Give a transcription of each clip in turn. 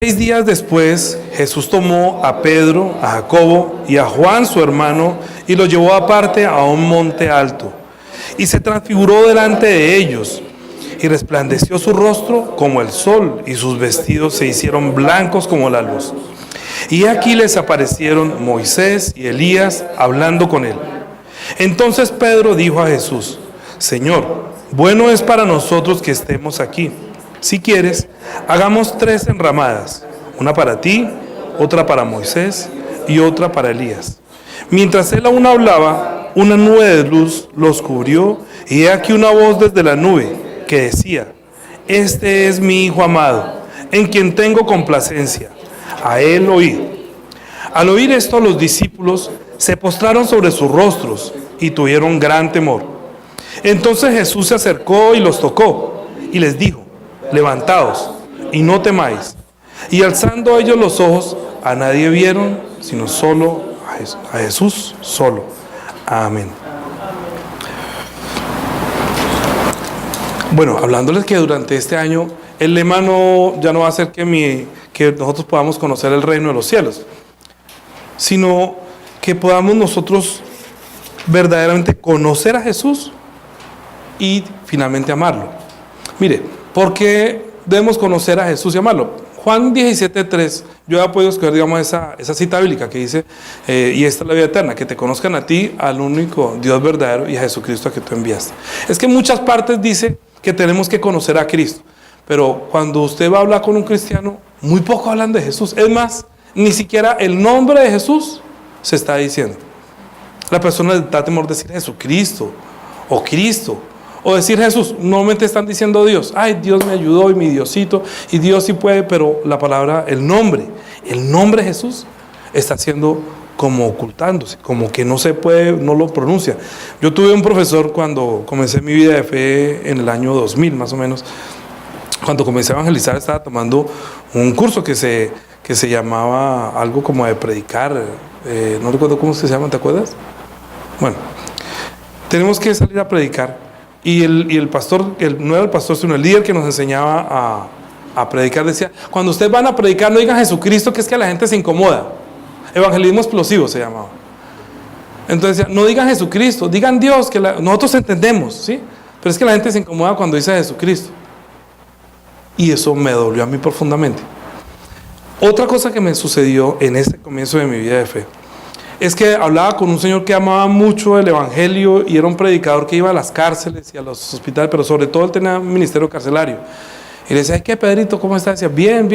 6 días después, Jesús tomó a Pedro, a Jacobo y a Juan su hermano y los llevó aparte a un monte alto. Y se transfiguró delante de ellos, y resplandeció su rostro como el sol, y sus vestidos se hicieron blancos como la luz. Y aquí les aparecieron Moisés y Elías hablando con él. Entonces Pedro dijo a Jesús: Señor, bueno es para nosotros que estemos aquí. Si quieres, hagamos 3 enramadas, una para ti, otra para Moisés y otra para Elías. Mientras él aún hablaba, una nube de luz los cubrió, y he aquí una voz desde la nube que decía: Este es mi Hijo amado, en quien tengo complacencia, a él oíd. Al oír esto, los discípulos se postraron sobre sus rostros y tuvieron gran temor. Entonces Jesús se acercó y los tocó, y les dijo: Levantaos y no temáis. Y alzando ellos los ojos, a nadie vieron, sino solo a Jesús solo. Amén. Bueno, hablándoles que durante este año el lema ya no va a ser que nosotros podamos conocer el reino de los cielos, sino que podamos nosotros verdaderamente conocer a Jesús y finalmente amarlo. Mire, ¿por qué debemos conocer a Jesús y amarlo? Juan 17:3, yo he podido escoger, digamos, esa cita bíblica que dice, y esta es la vida eterna, que te conozcan a ti, al único Dios verdadero, y a Jesucristo a que tú enviaste. Es que en muchas partes dice que tenemos que conocer a Cristo, pero cuando usted va a hablar con un cristiano, muy poco hablan de Jesús. Es más, ni siquiera el nombre de Jesús se está diciendo. La persona le da temor decir Jesucristo o Cristo, o decir Jesús. Normalmente están diciendo Dios. Ay, Dios me ayudó y mi Diosito, y Dios sí puede, pero la palabra, el nombre Jesús está siendo como ocultándose, como que no se puede, no lo pronuncia. Yo tuve un profesor cuando comencé mi vida de fe en el año 2000 más o menos. Cuando comencé a evangelizar, estaba tomando un curso que se llamaba algo como de predicar, no recuerdo cómo se llama, ¿te acuerdas? Bueno, tenemos que salir a predicar. Y el pastor, no era el pastor, sino el líder que nos enseñaba a predicar, decía: cuando ustedes van a predicar, no digan Jesucristo, que es que la gente se incomoda. Evangelismo explosivo se llamaba. Entonces decía: no digan Jesucristo, digan Dios, que nosotros entendemos, ¿sí? Pero es que la gente se incomoda cuando dice Jesucristo. Y eso me dolió a mí profundamente. Otra cosa que me sucedió en este comienzo de mi vida de fe es que hablaba con un señor que amaba mucho el evangelio y era un predicador que iba a las cárceles y a los hospitales, pero sobre todo él tenía un ministerio carcelario. Y le decía: ¿qué, Pedrito? ¿Cómo estás? Decía: bien,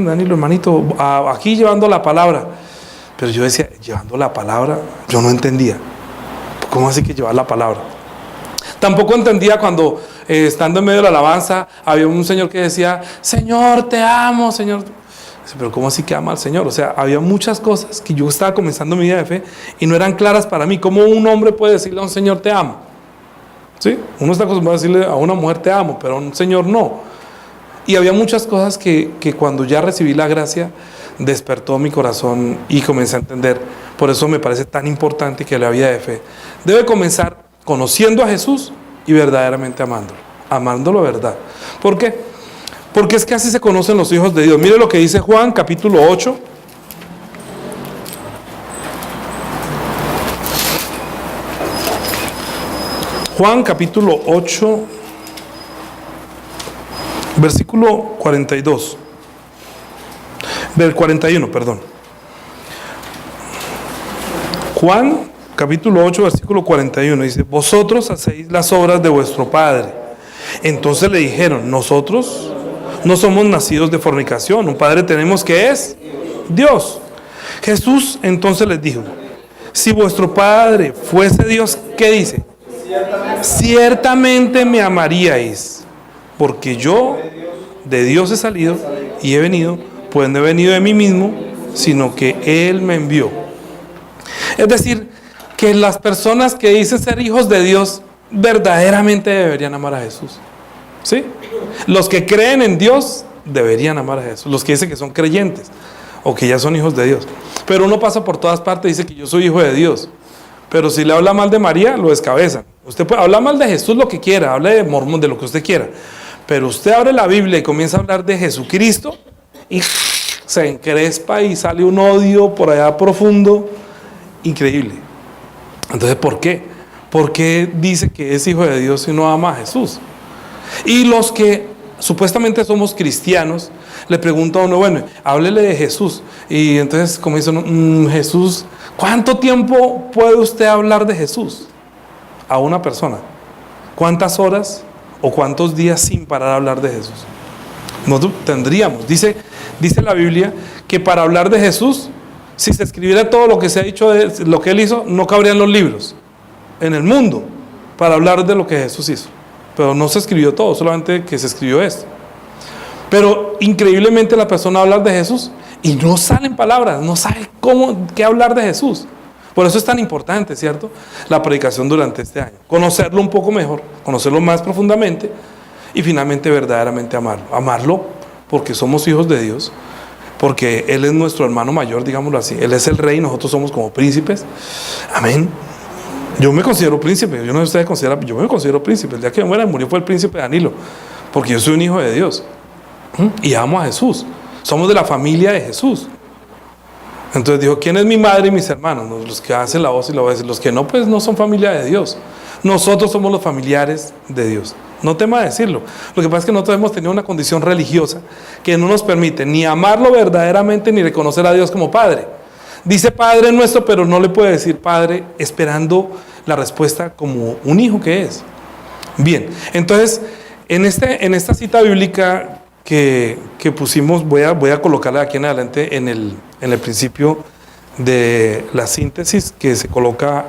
Danilo, hermanito, aquí llevando la palabra. Pero yo decía: llevando la palabra, yo no entendía. ¿Cómo así que llevar la palabra? Tampoco entendía cuando, estando en medio de la alabanza, había un señor que decía: Señor, te amo, Señor. Pero ¿cómo así que ama al Señor? O sea, había muchas cosas que yo estaba comenzando mi vida de fe y no eran claras para mí. ¿Cómo un hombre puede decirle a un señor te amo? ¿Sí? Uno está acostumbrado a decirle a una mujer te amo, pero a un señor no. Y había muchas cosas que cuando ya recibí la gracia, despertó mi corazón y comencé a entender. Por eso me parece tan importante que la vida de fe debe comenzar conociendo a Jesús y verdaderamente amándolo a verdad. ¿Por qué? Porque es que así se conocen los hijos de Dios. Mire lo que dice Juan capítulo 8. Juan capítulo 8, versículo 42. Del 41, perdón. Juan capítulo 8, versículo 41 dice: vosotros hacéis las obras de vuestro padre. Entonces le dijeron: nosotros no somos nacidos de fornicación, un padre tenemos que es Dios. Jesús entonces les dijo: si vuestro padre fuese Dios, ¿qué dice? Ciertamente me amaríais, porque yo de Dios he salido y he venido, pues no he venido de mí mismo, sino que Él me envió. Es decir, que las personas que dicen ser hijos de Dios verdaderamente deberían amar a Jesús. ¿Sí? Los que creen en Dios deberían amar a Jesús. Los que dicen que son creyentes o que ya son hijos de Dios. Pero uno pasa por todas partes y dice que yo soy hijo de Dios. Pero si le habla mal de María, lo descabezan. Usted puede hablar mal de Jesús lo que quiera, hable de Mormón, de lo que usted quiera. Pero usted abre la Biblia y comienza a hablar de Jesucristo y se encrespa y sale un odio por allá profundo, increíble. Entonces, ¿por qué? ¿Por qué dice que es hijo de Dios y no ama a Jesús? Y los que supuestamente somos cristianos, le preguntan a uno, bueno, háblele de Jesús. Y entonces, como dice uno, Jesús, ¿cuánto tiempo puede usted hablar de Jesús a una persona? ¿Cuántas horas o cuántos días sin parar a hablar de Jesús? Nosotros tendríamos, dice la Biblia, que para hablar de Jesús, si se escribiera todo lo que se ha dicho de lo que Él hizo, no cabrían los libros en el mundo para hablar de lo que Jesús hizo. Pero no se escribió todo, solamente que se escribió esto. Pero increíblemente la persona habla de Jesús y no salen palabras, no sabe qué hablar de Jesús. Por eso es tan importante, ¿cierto?, la predicación durante este año. Conocerlo un poco mejor, conocerlo más profundamente y finalmente verdaderamente amarlo. Amarlo porque somos hijos de Dios, porque Él es nuestro hermano mayor, digámoslo así. Él es el rey, nosotros somos como príncipes. Amén. Yo me considero príncipe, yo no sé si ustedes consideran, yo me considero príncipe. El día que me muera murió fue el príncipe Danilo, porque yo soy un hijo de Dios y amo a Jesús. Somos de la familia de Jesús. Entonces dijo, ¿quién es mi madre y mis hermanos? Los que hacen la voz y la voz. Los que no, pues no son familia de Dios. Nosotros somos los familiares de Dios. No tema decirlo. Lo que pasa es que nosotros hemos tenido una condición religiosa que no nos permite ni amarlo verdaderamente ni reconocer a Dios como Padre. Dice Padre nuestro, pero no le puede decir Padre esperando la respuesta como un hijo que es. Bien, entonces en esta cita bíblica que pusimos, voy a colocarla aquí en adelante en el principio de la síntesis que se coloca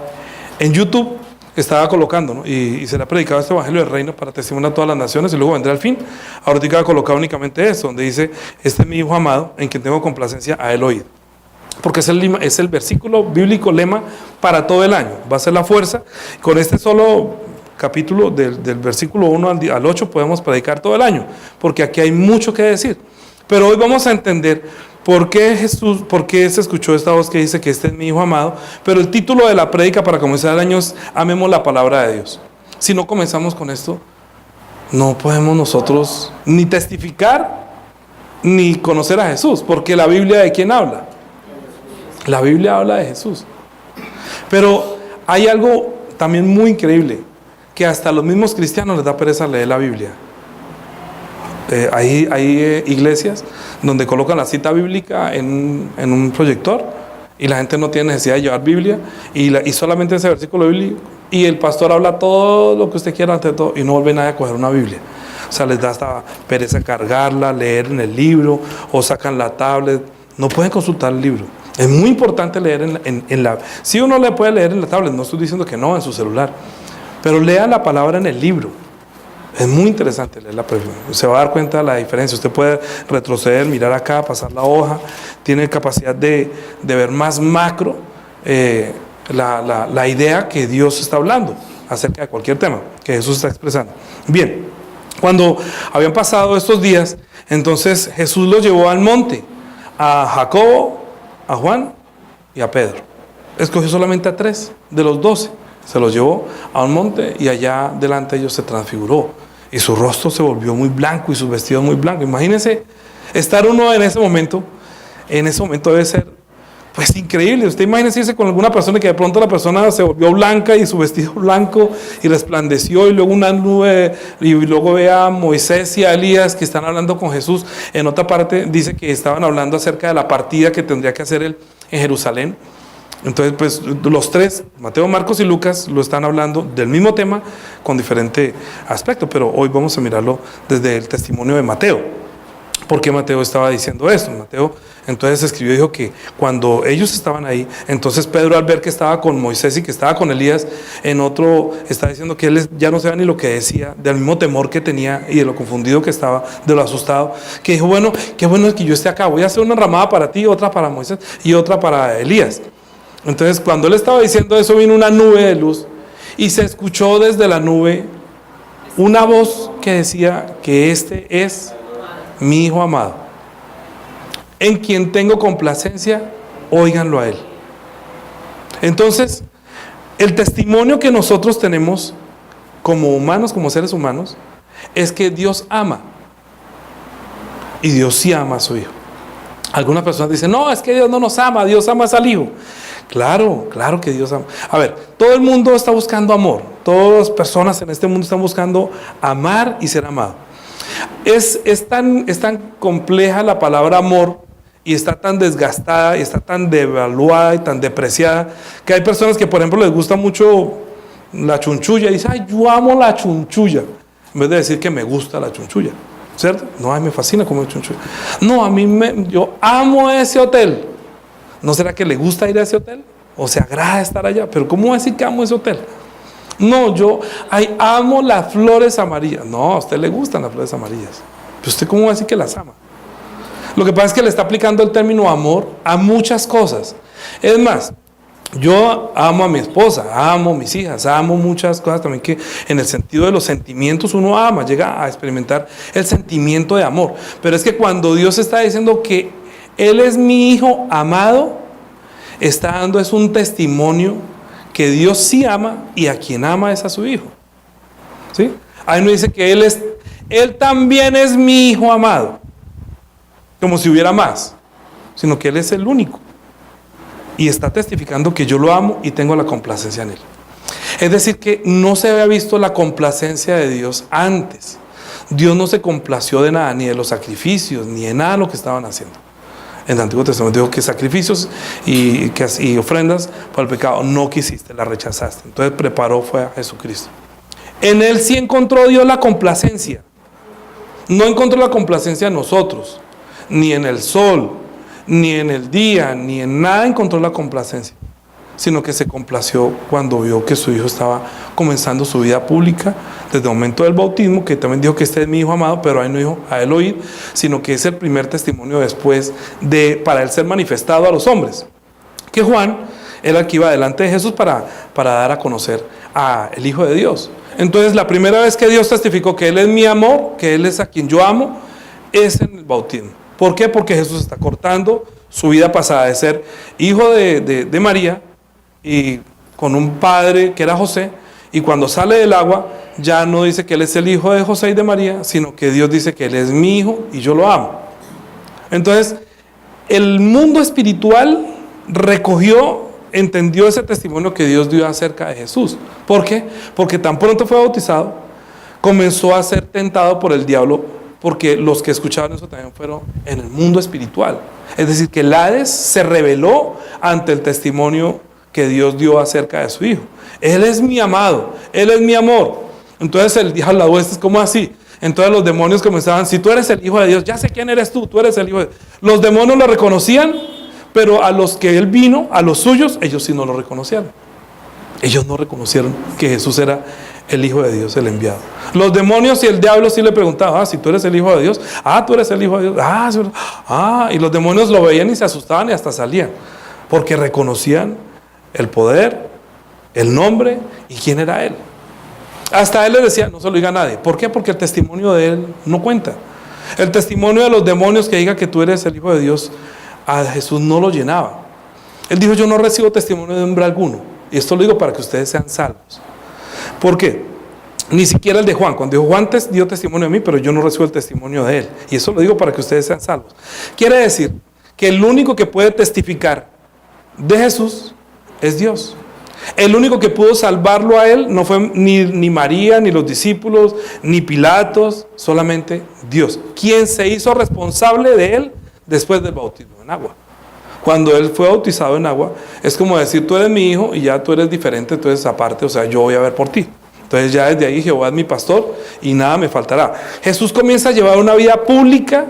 en YouTube. Estaba colocando, ¿no? y se le ha predicado este evangelio del reino para testimoniar a todas las naciones y luego vendrá al fin. Ahorita va a colocar únicamente eso, donde dice, este es mi hijo amado en quien tengo complacencia, a él oíd. Porque es el versículo bíblico lema para todo el año, va a ser la fuerza. Con este solo capítulo del versículo 1 al 8 podemos predicar todo el año, porque aquí hay mucho que decir. Pero hoy vamos a entender por qué se escuchó esta voz que dice que este es mi hijo amado, pero el título de la prédica para comenzar el año es amemos la palabra de Dios. Si no comenzamos con esto, no podemos nosotros ni testificar ni conocer a Jesús, porque la Biblia, ¿de quién habla? La Biblia habla de Jesús. Pero hay algo también muy increíble, que hasta a los mismos cristianos les da pereza leer la Biblia. Hay iglesias donde colocan la cita bíblica en un proyector y la gente no tiene necesidad de llevar Biblia y solamente ese versículo bíblico, y el pastor habla todo lo que usted quiera ante todo y no vuelve nadie a coger una Biblia. O sea, les da hasta pereza cargarla, leer en el libro, o sacan la tablet, no pueden consultar el libro. Es muy importante leer en la... Si uno le puede leer en la tablet, no estoy diciendo que no, en su celular, pero lea la palabra en el libro. Es muy interesante leerla, se va a dar cuenta de la diferencia. Usted puede retroceder, mirar acá, pasar la hoja, tiene capacidad de ver más macro la idea que Dios está hablando acerca de cualquier tema que Jesús está expresando. Bien, cuando habían pasado estos días, entonces Jesús los llevó al monte, a Jacobo, a Juan y a Pedro. Escogió solamente a 3 de los 12. Se los llevó a un monte y allá delante de ellos se transfiguró. Y su rostro se volvió muy blanco y sus vestidos muy blancos. Imagínense estar uno en ese momento debe ser pues increíble. Usted imagínese irse con alguna persona que de pronto la persona se volvió blanca y su vestido blanco y resplandeció, y luego una nube, y luego ve a Moisés y a Elías que están hablando con Jesús. En otra parte dice que estaban hablando acerca de la partida que tendría que hacer él en Jerusalén. Entonces, pues los 3, Mateo, Marcos y Lucas, lo están hablando del mismo tema con diferente aspecto, pero hoy vamos a mirarlo desde el testimonio de Mateo. ¿Por qué Mateo estaba diciendo esto? Mateo entonces escribió y dijo que cuando ellos estaban ahí, entonces Pedro, al ver que estaba con Moisés y que estaba con Elías, en otro está diciendo que él ya no sabía ni lo que decía, del mismo temor que tenía y de lo confundido que estaba, de lo asustado, que dijo, bueno, qué bueno es que yo esté acá, voy a hacer una ramada para ti, otra para Moisés y otra para Elías. Entonces, cuando él estaba diciendo eso, vino una nube de luz y se escuchó desde la nube una voz que decía que este es mi hijo amado, en quien tengo complacencia, óiganlo a él. Entonces, el testimonio que nosotros tenemos como humanos, como seres humanos, es que Dios ama, y Dios sí ama a su hijo. Algunas personas dicen, no, es que Dios no nos ama, Dios ama al Hijo. Claro, claro que Dios ama. A ver, todo el mundo está buscando amor. Todas las personas en este mundo están buscando amar y ser amado. Es tan compleja la palabra amor y está tan desgastada y está tan devaluada y tan depreciada que hay personas que, por ejemplo, les gusta mucho la chunchulla y dicen, ay, yo amo la chunchulla, en vez de decir que me gusta la chunchulla, ¿cierto? No, ay, me fascina comer chunchulla. No, yo amo ese hotel. ¿No será que le gusta ir a ese hotel? ¿O se agrada estar allá? Pero ¿cómo va a decir que amo ese hotel? No, amo las flores amarillas. No, a usted le gustan las flores amarillas. Pero usted ¿cómo va a decir que las ama? Lo que pasa es que le está aplicando el término amor a muchas cosas. Es más, yo amo a mi esposa, amo a mis hijas, amo muchas cosas también que en el sentido de los sentimientos uno ama, llega a experimentar el sentimiento de amor. Pero es que cuando Dios está diciendo que Él es mi Hijo amado, está dando es un testimonio que Dios sí ama y a quien ama es a su Hijo. ¿Sí? Ahí no dice que Él también es mi Hijo amado, como si hubiera más, sino que Él es el único. Y está testificando que yo lo amo y tengo la complacencia en Él. Es decir, que no se había visto la complacencia de Dios antes. Dios no se complació de nada, ni de los sacrificios, ni de nada de lo que estaban haciendo. En el Antiguo Testamento dijo que sacrificios y ofrendas para el pecado no quisiste, la rechazaste. Entonces fue a Jesucristo. En Él sí encontró Dios la complacencia. No encontró la complacencia en nosotros, ni en el sol, ni en el día, ni en nada encontró la complacencia, sino que se complació cuando vio que su Hijo estaba comenzando su vida pública desde el momento del bautismo, que también dijo que este es mi Hijo amado, pero ahí no dijo a Él oír, sino que es el primer testimonio después para Él ser manifestado a los hombres, que Juan era el que iba delante de Jesús para dar a conocer al Hijo de Dios. Entonces la primera vez que Dios testificó que Él es mi amor, que Él es a quien yo amo, es en el bautismo. ¿Por qué? Porque Jesús está cortando su vida pasada de ser hijo de María y con un padre que era José, y cuando sale del agua ya no dice que Él es el hijo de José y de María, sino que Dios dice que Él es mi hijo y yo lo amo. Entonces el mundo espiritual entendió ese testimonio que Dios dio acerca de Jesús. ¿Por qué? Porque tan pronto fue bautizado, comenzó a ser tentado por el diablo, porque los que escucharon eso también fueron en el mundo espiritual. Es decir, que el Hades se rebeló ante el testimonio que Dios dio acerca de su Hijo. Él es mi amado, Él es mi amor. Entonces el diablo, la hueste es como así. Entonces los demonios comenzaban, si tú eres el Hijo de Dios, ya sé quién eres tú eres el Hijo de Dios. Los demonios lo reconocían, pero a los que Él vino, a los suyos, ellos sí no lo reconocieron. Ellos no reconocieron que Jesús era el Hijo de Dios, el enviado. Los demonios y el diablo sí le preguntaban, si tú eres el Hijo de Dios, tú eres el Hijo de Dios, y los demonios lo veían y se asustaban y hasta salían, porque reconocían el poder, el nombre y quién era Él. Hasta Él les decía, no se lo diga a nadie. ¿Por qué? Porque el testimonio de Él no cuenta. El testimonio de los demonios que diga que tú eres el Hijo de Dios, a Jesús no lo llenaba. Él dijo, yo no recibo testimonio de hombre alguno. Y esto lo digo para que ustedes sean salvos. ¿Por qué? Ni siquiera el de Juan. Cuando dijo Juan dio testimonio de mí, pero yo no recibo el testimonio de él. Y eso lo digo para que ustedes sean salvos. Quiere decir que el único que puede testificar de Jesús es Dios. El único que pudo salvarlo a él no fue ni María, ni los discípulos, ni Pilatos, solamente Dios. Quien se hizo responsable de él después del bautismo en agua. Cuando él fue bautizado en agua, es como decir, tú eres mi hijo y ya tú eres diferente, entonces aparte, o sea, yo voy a ver por ti. Entonces ya desde ahí Jehová es mi pastor y nada me faltará. Jesús comienza a llevar una vida pública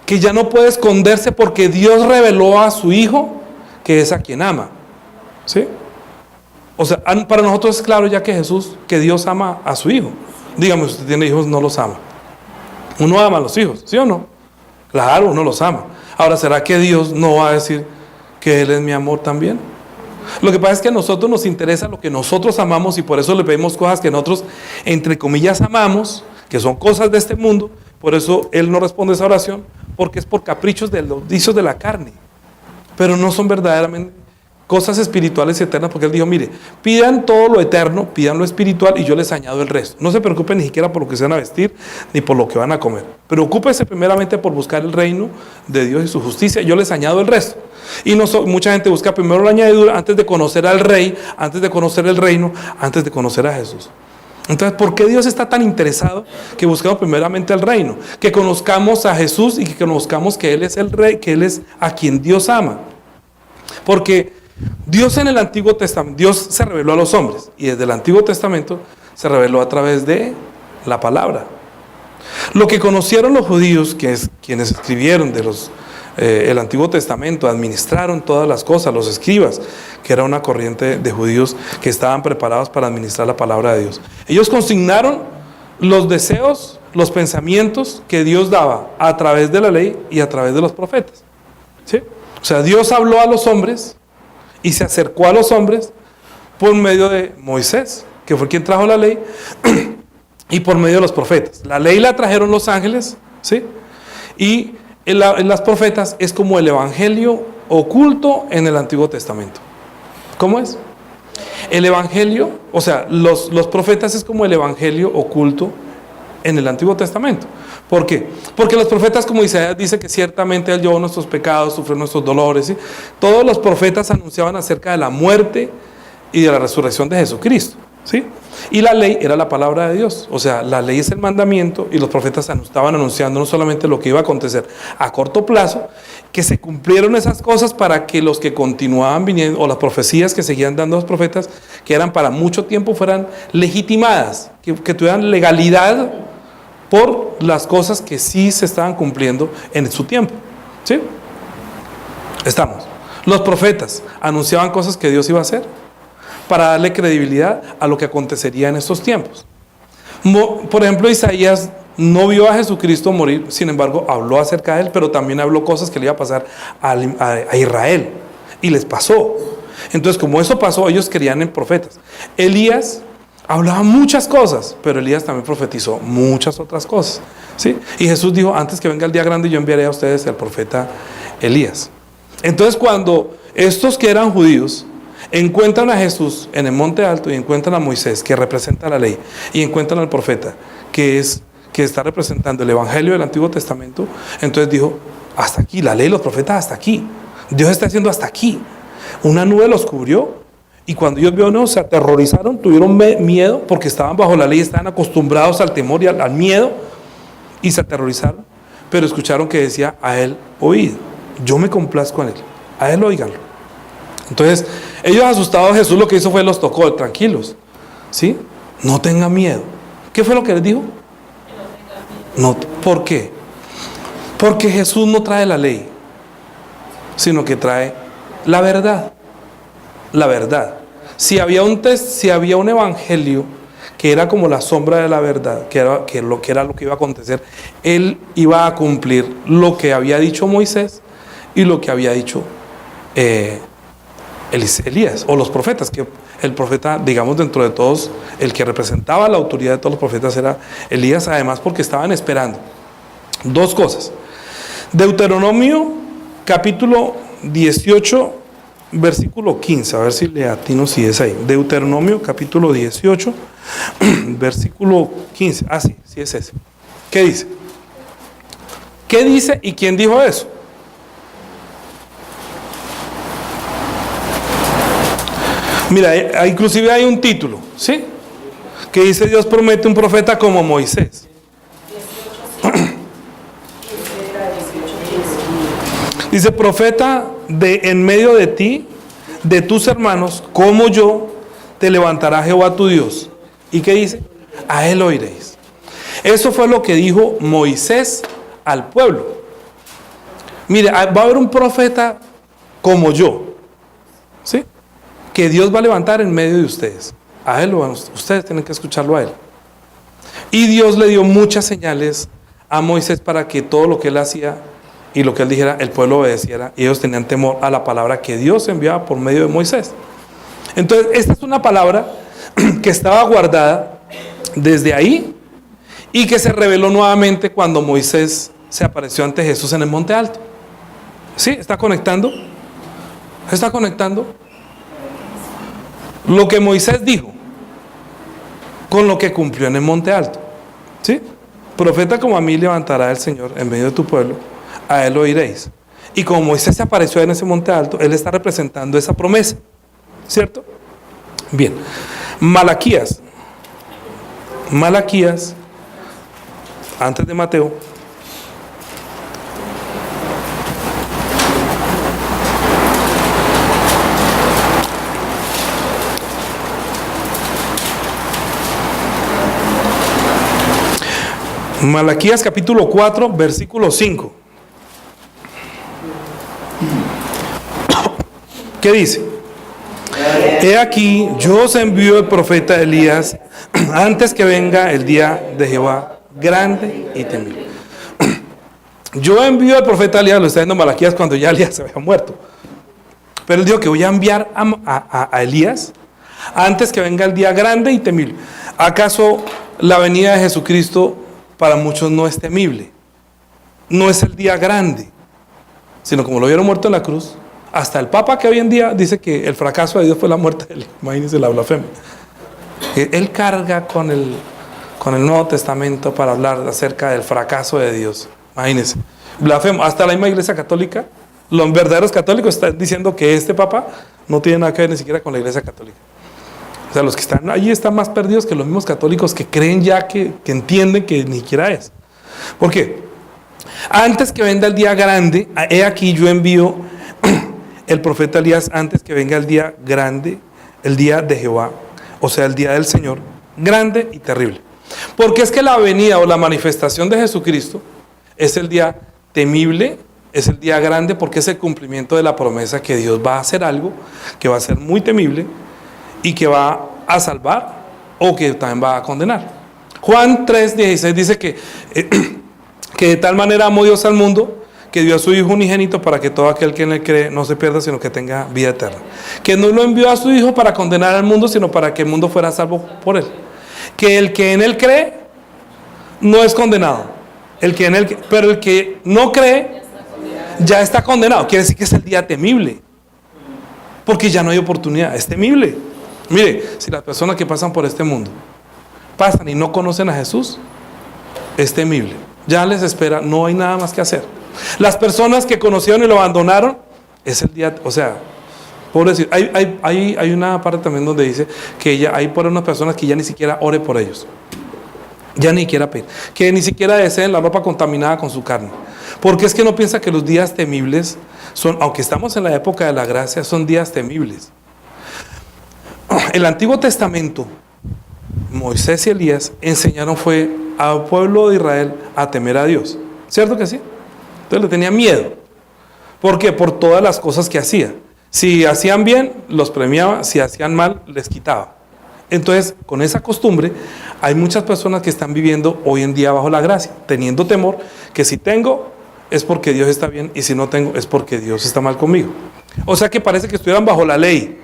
que ya no puede esconderse porque Dios reveló a su Hijo que es a quien ama. ¿Sí? O sea, para nosotros es claro ya que Dios ama a su Hijo. Dígame, si usted tiene hijos, no los ama. Uno ama a los hijos, ¿sí o no? Claro, uno los ama. Ahora, ¿será que Dios no va a decir que Él es mi amor también? Lo que pasa es que a nosotros nos interesa lo que nosotros amamos y por eso le pedimos cosas que nosotros, entre comillas, amamos, que son cosas de este mundo. Por eso Él no responde esa oración, porque es por caprichos de los vicios de la carne, pero no son verdaderamente cosas espirituales y eternas, porque Él dijo, mire, pidan todo lo eterno, pidan lo espiritual y yo les añado el resto. No se preocupen ni siquiera por lo que se van a vestir ni por lo que van a comer. Preocúpense primeramente por buscar el reino de Dios y su justicia, yo les añado el resto. Y mucha gente busca primero la añadidura antes de conocer al rey, antes de conocer el reino, antes de conocer a Jesús. Entonces, ¿por qué Dios está tan interesado que busquemos primeramente el reino? Que conozcamos a Jesús y que conozcamos que Él es el rey, que Él es a quien Dios ama. Porque Dios en el Antiguo Testamento, Dios se reveló a los hombres y desde el Antiguo Testamento se reveló a través de la palabra. Lo que conocieron los judíos, que es quienes escribieron el Antiguo Testamento, administraron todas las cosas, los escribas, que era una corriente de judíos que estaban preparados para administrar la palabra de Dios. Ellos consignaron los deseos, los pensamientos que Dios daba a través de la ley y a través de los profetas. ¿Sí? O sea, Dios habló a los hombres y se acercó a los hombres por medio de Moisés, que fue quien trajo la ley, y por medio de los profetas. La ley la trajeron los ángeles, ¿sí? Y las profetas es como el evangelio oculto en el Antiguo Testamento. ¿Cómo es? El evangelio, o sea, los profetas es como el evangelio oculto en el Antiguo Testamento. ¿Por qué? Porque los profetas, como Isaías dice que ciertamente Él llevó nuestros pecados, sufrió nuestros dolores, ¿sí? Todos los profetas anunciaban acerca de la muerte y de la resurrección de Jesucristo, ¿sí? Y la ley era la palabra de Dios, o sea, la ley es el mandamiento y los profetas estaban anunciando no solamente lo que iba a acontecer a corto plazo, que se cumplieron esas cosas para que los que continuaban viniendo, o las profecías que seguían dando los profetas, que eran para mucho tiempo, fueran legitimadas, que tuvieran legalidad por las cosas que sí se estaban cumpliendo en su tiempo. ¿Sí? Estamos. Los profetas anunciaban cosas que Dios iba a hacer para darle credibilidad a lo que acontecería en estos tiempos. Por ejemplo, Isaías no vio a Jesucristo morir, sin embargo, habló acerca de Él, pero también habló cosas que le iba a pasar a Israel. Y les pasó. Entonces, como eso pasó, ellos creían en profetas. Elías hablaba muchas cosas, pero Elías también profetizó muchas otras cosas, ¿sí? Y Jesús dijo, antes que venga el día grande, yo enviaré a ustedes al profeta Elías. Entonces, cuando estos que eran judíos encuentran a Jesús en el monte alto y encuentran a Moisés, que representa la ley, y encuentran al profeta, que está representando el evangelio del Antiguo Testamento, entonces dijo, hasta aquí, la ley y los profetas hasta aquí. Dios está haciendo hasta aquí. Una nube los cubrió. Y cuando ellos vieron, se aterrorizaron, tuvieron miedo, porque estaban bajo la ley, estaban acostumbrados al temor y al miedo, y se aterrorizaron. Pero escucharon que decía, a Él oíd, yo me complazco en Él, a Él oíganlo. Entonces, ellos asustados, Jesús lo que hizo fue los tocó, tranquilos, ¿sí? No tengan miedo. ¿Qué fue lo que les dijo? No, ¿por qué? Porque Jesús no trae la ley, sino que trae la verdad. La verdad. Si había un evangelio que era como la sombra de la verdad, que era lo que iba a acontecer, Él iba a cumplir lo que había dicho Moisés y lo que había dicho Elías o los profetas, que el profeta, digamos, dentro de todos, el que representaba la autoridad de todos los profetas era Elías, además porque estaban esperando dos cosas. Deuteronomio capítulo 18 versículo 15, a ver si le atino si es ahí. Deuteronomio capítulo 18 versículo 15. Ah, sí es ese. ¿Qué dice? ¿Qué dice y quién dijo eso? Mira, inclusive hay un título, ¿sí? Que dice, Dios promete un profeta como Moisés. Dice, profeta en medio de ti, de tus hermanos, como yo, te levantará Jehová tu Dios. ¿Y qué dice? A Él oiréis. Eso fue lo que dijo Moisés al pueblo. Mire, va a haber un profeta como yo, ¿sí? Que Dios va a levantar en medio de ustedes. A Él ustedes tienen que escucharlo a Él. Y Dios le dio muchas señales a Moisés para que todo lo que Él hacía y lo que Él dijera, el pueblo obedeciera, y ellos tenían temor a la palabra que Dios enviaba por medio de Moisés. Entonces, esta es una palabra que estaba guardada desde ahí y que se reveló nuevamente cuando Moisés se apareció ante Jesús en el monte alto. ¿Sí? ¿Está conectando? ¿Está conectando? lo que Moisés dijo con lo que cumplió en el monte alto. ¿Sí? Profeta como a mí levantará el Señor en medio de tu pueblo, a él oiréis. Y como Moisés se apareció en ese monte alto, él está representando esa promesa, ¿cierto? Bien, Malaquías, antes de Mateo, Malaquías capítulo 4, versículo 5. ¿Qué dice? He aquí, yo os envío el profeta Elías antes que venga el día de Jehová grande y temible. Yo envío al profeta Elías, lo está diciendo Malaquías cuando ya Elías se había muerto. Pero él dijo que voy a enviar a Elías antes que venga el día grande y temible. ¿Acaso la venida de Jesucristo para muchos no es temible? No es el día grande, sino como lo vieron muerto en la cruz. Hasta el Papa, que hoy en día dice que el fracaso de Dios fue la muerte de él. Imagínense la blasfemia. Él carga con el Nuevo Testamento para hablar acerca del fracaso de Dios. Imagínense. Blasfemo. Hasta la misma Iglesia Católica, los verdaderos católicos están diciendo que este Papa no tiene nada que ver ni siquiera con la Iglesia Católica. O sea, los que están allí están más perdidos que los mismos católicos que creen ya que entienden que ni siquiera es. ¿Por qué? Antes que venga el día grande, he aquí yo envío el profeta Elías antes que venga el día grande, el día de Jehová, o sea, el día del Señor, grande y terrible. Porque es que la venida o la manifestación de Jesucristo es el día temible, es el día grande, porque es el cumplimiento de la promesa que Dios va a hacer algo que va a ser muy temible y que va a salvar o que también va a condenar. Juan 3:16 dice que de tal manera amó Dios al mundo que dio a su Hijo unigénito para que todo aquel que en él cree no se pierda, sino que tenga vida eterna. Que no lo envió a su Hijo para condenar al mundo, sino para que el mundo fuera salvo por él. Que el que en él cree no es condenado. Pero el que no cree ya está condenado. Quiere decir que es el día temible. Porque ya no hay oportunidad. Es temible. Mire, si las personas que pasan por este mundo pasan y no conocen a Jesús, es temible. Ya les espera, no hay nada más que hacer. Las personas que conocieron y lo abandonaron, es el día, o sea, pobrecito. Hay una parte también donde dice que ya hay por unas personas que ya ni siquiera ore por ellos. Ya ni siquiera pedir. Que ni siquiera deseen la ropa contaminada con su carne. Porque es que no piensa que los días temibles son, aunque estamos en la época de la gracia, son días temibles. El Antiguo Testamento, Moisés y Elías enseñaron fue al pueblo de Israel a temer a Dios. ¿Cierto que sí? Entonces le tenía miedo. ¿Por qué? Por todas las cosas que hacía. Si hacían bien, los premiaba. Si hacían mal, les quitaba. Entonces, con esa costumbre, hay muchas personas que están viviendo hoy en día bajo la gracia, teniendo temor que si tengo, es porque Dios está bien, y si no tengo, es porque Dios está mal conmigo. O sea que parece que estuvieran bajo la ley,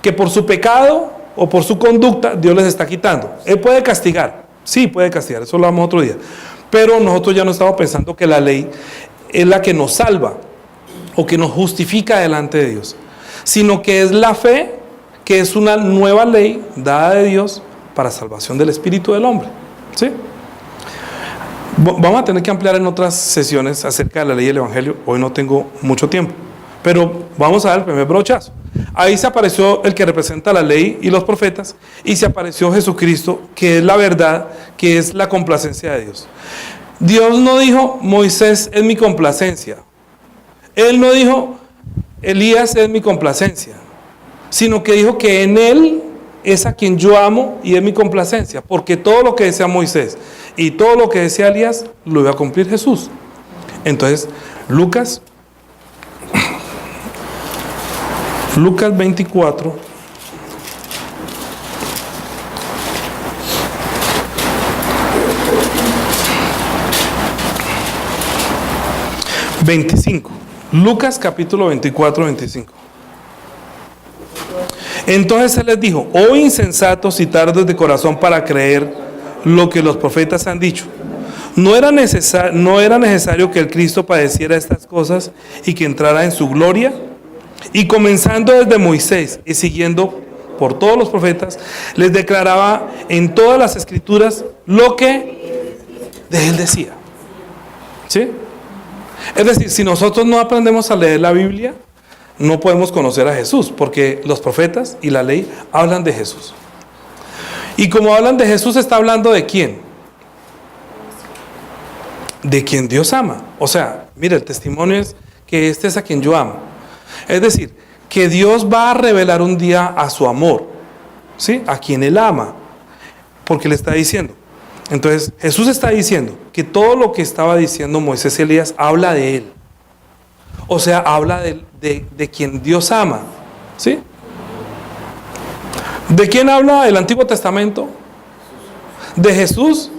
que por su pecado o por su conducta, Dios les está quitando. Él puede castigar, sí puede castigar, eso lo vamos otro día. Pero nosotros ya no estamos pensando que la ley es la que nos salva o que nos justifica delante de Dios, sino que es la fe, que es una nueva ley dada de Dios para salvación del espíritu del hombre. ¿Sí? Vamos a tener que ampliar en otras sesiones acerca de la ley del Evangelio. Hoy no tengo mucho tiempo, pero vamos a dar el primer brochazo. Ahí se apareció el que representa la ley y los profetas, y se apareció Jesucristo, que es la verdad, que es la complacencia de Dios. Dios no dijo, Moisés es mi complacencia. Él no dijo, Elías es mi complacencia, sino que dijo que en él es a quien yo amo y es mi complacencia, porque todo lo que decía Moisés y todo lo que decía Elías lo iba a cumplir Jesús. Entonces, Lucas 24, Lucas capítulo 24, 25. Entonces él les dijo, oh insensatos y tardos de corazón para creer lo que los profetas han dicho. ¿No era necesario que el Cristo padeciera estas cosas y que entrara en su gloria? Y comenzando desde Moisés y siguiendo por todos los profetas, les declaraba en todas las escrituras lo que de él decía. ¿Sí? Es decir, si nosotros no aprendemos a leer la Biblia, no podemos conocer a Jesús, porque los profetas y la ley hablan de Jesús. Y como hablan de Jesús, está hablando de quién. De quien Dios ama. O sea, mire, el testimonio es que este es a quien yo amo. Es decir, que Dios va a revelar un día a su amor, ¿sí? A quien Él ama, porque le está diciendo. Entonces, Jesús está diciendo que todo lo que estaba diciendo Moisés y Elías habla de Él. O sea, habla de quien Dios ama, ¿sí? ¿De quién habla el Antiguo Testamento? De Jesús,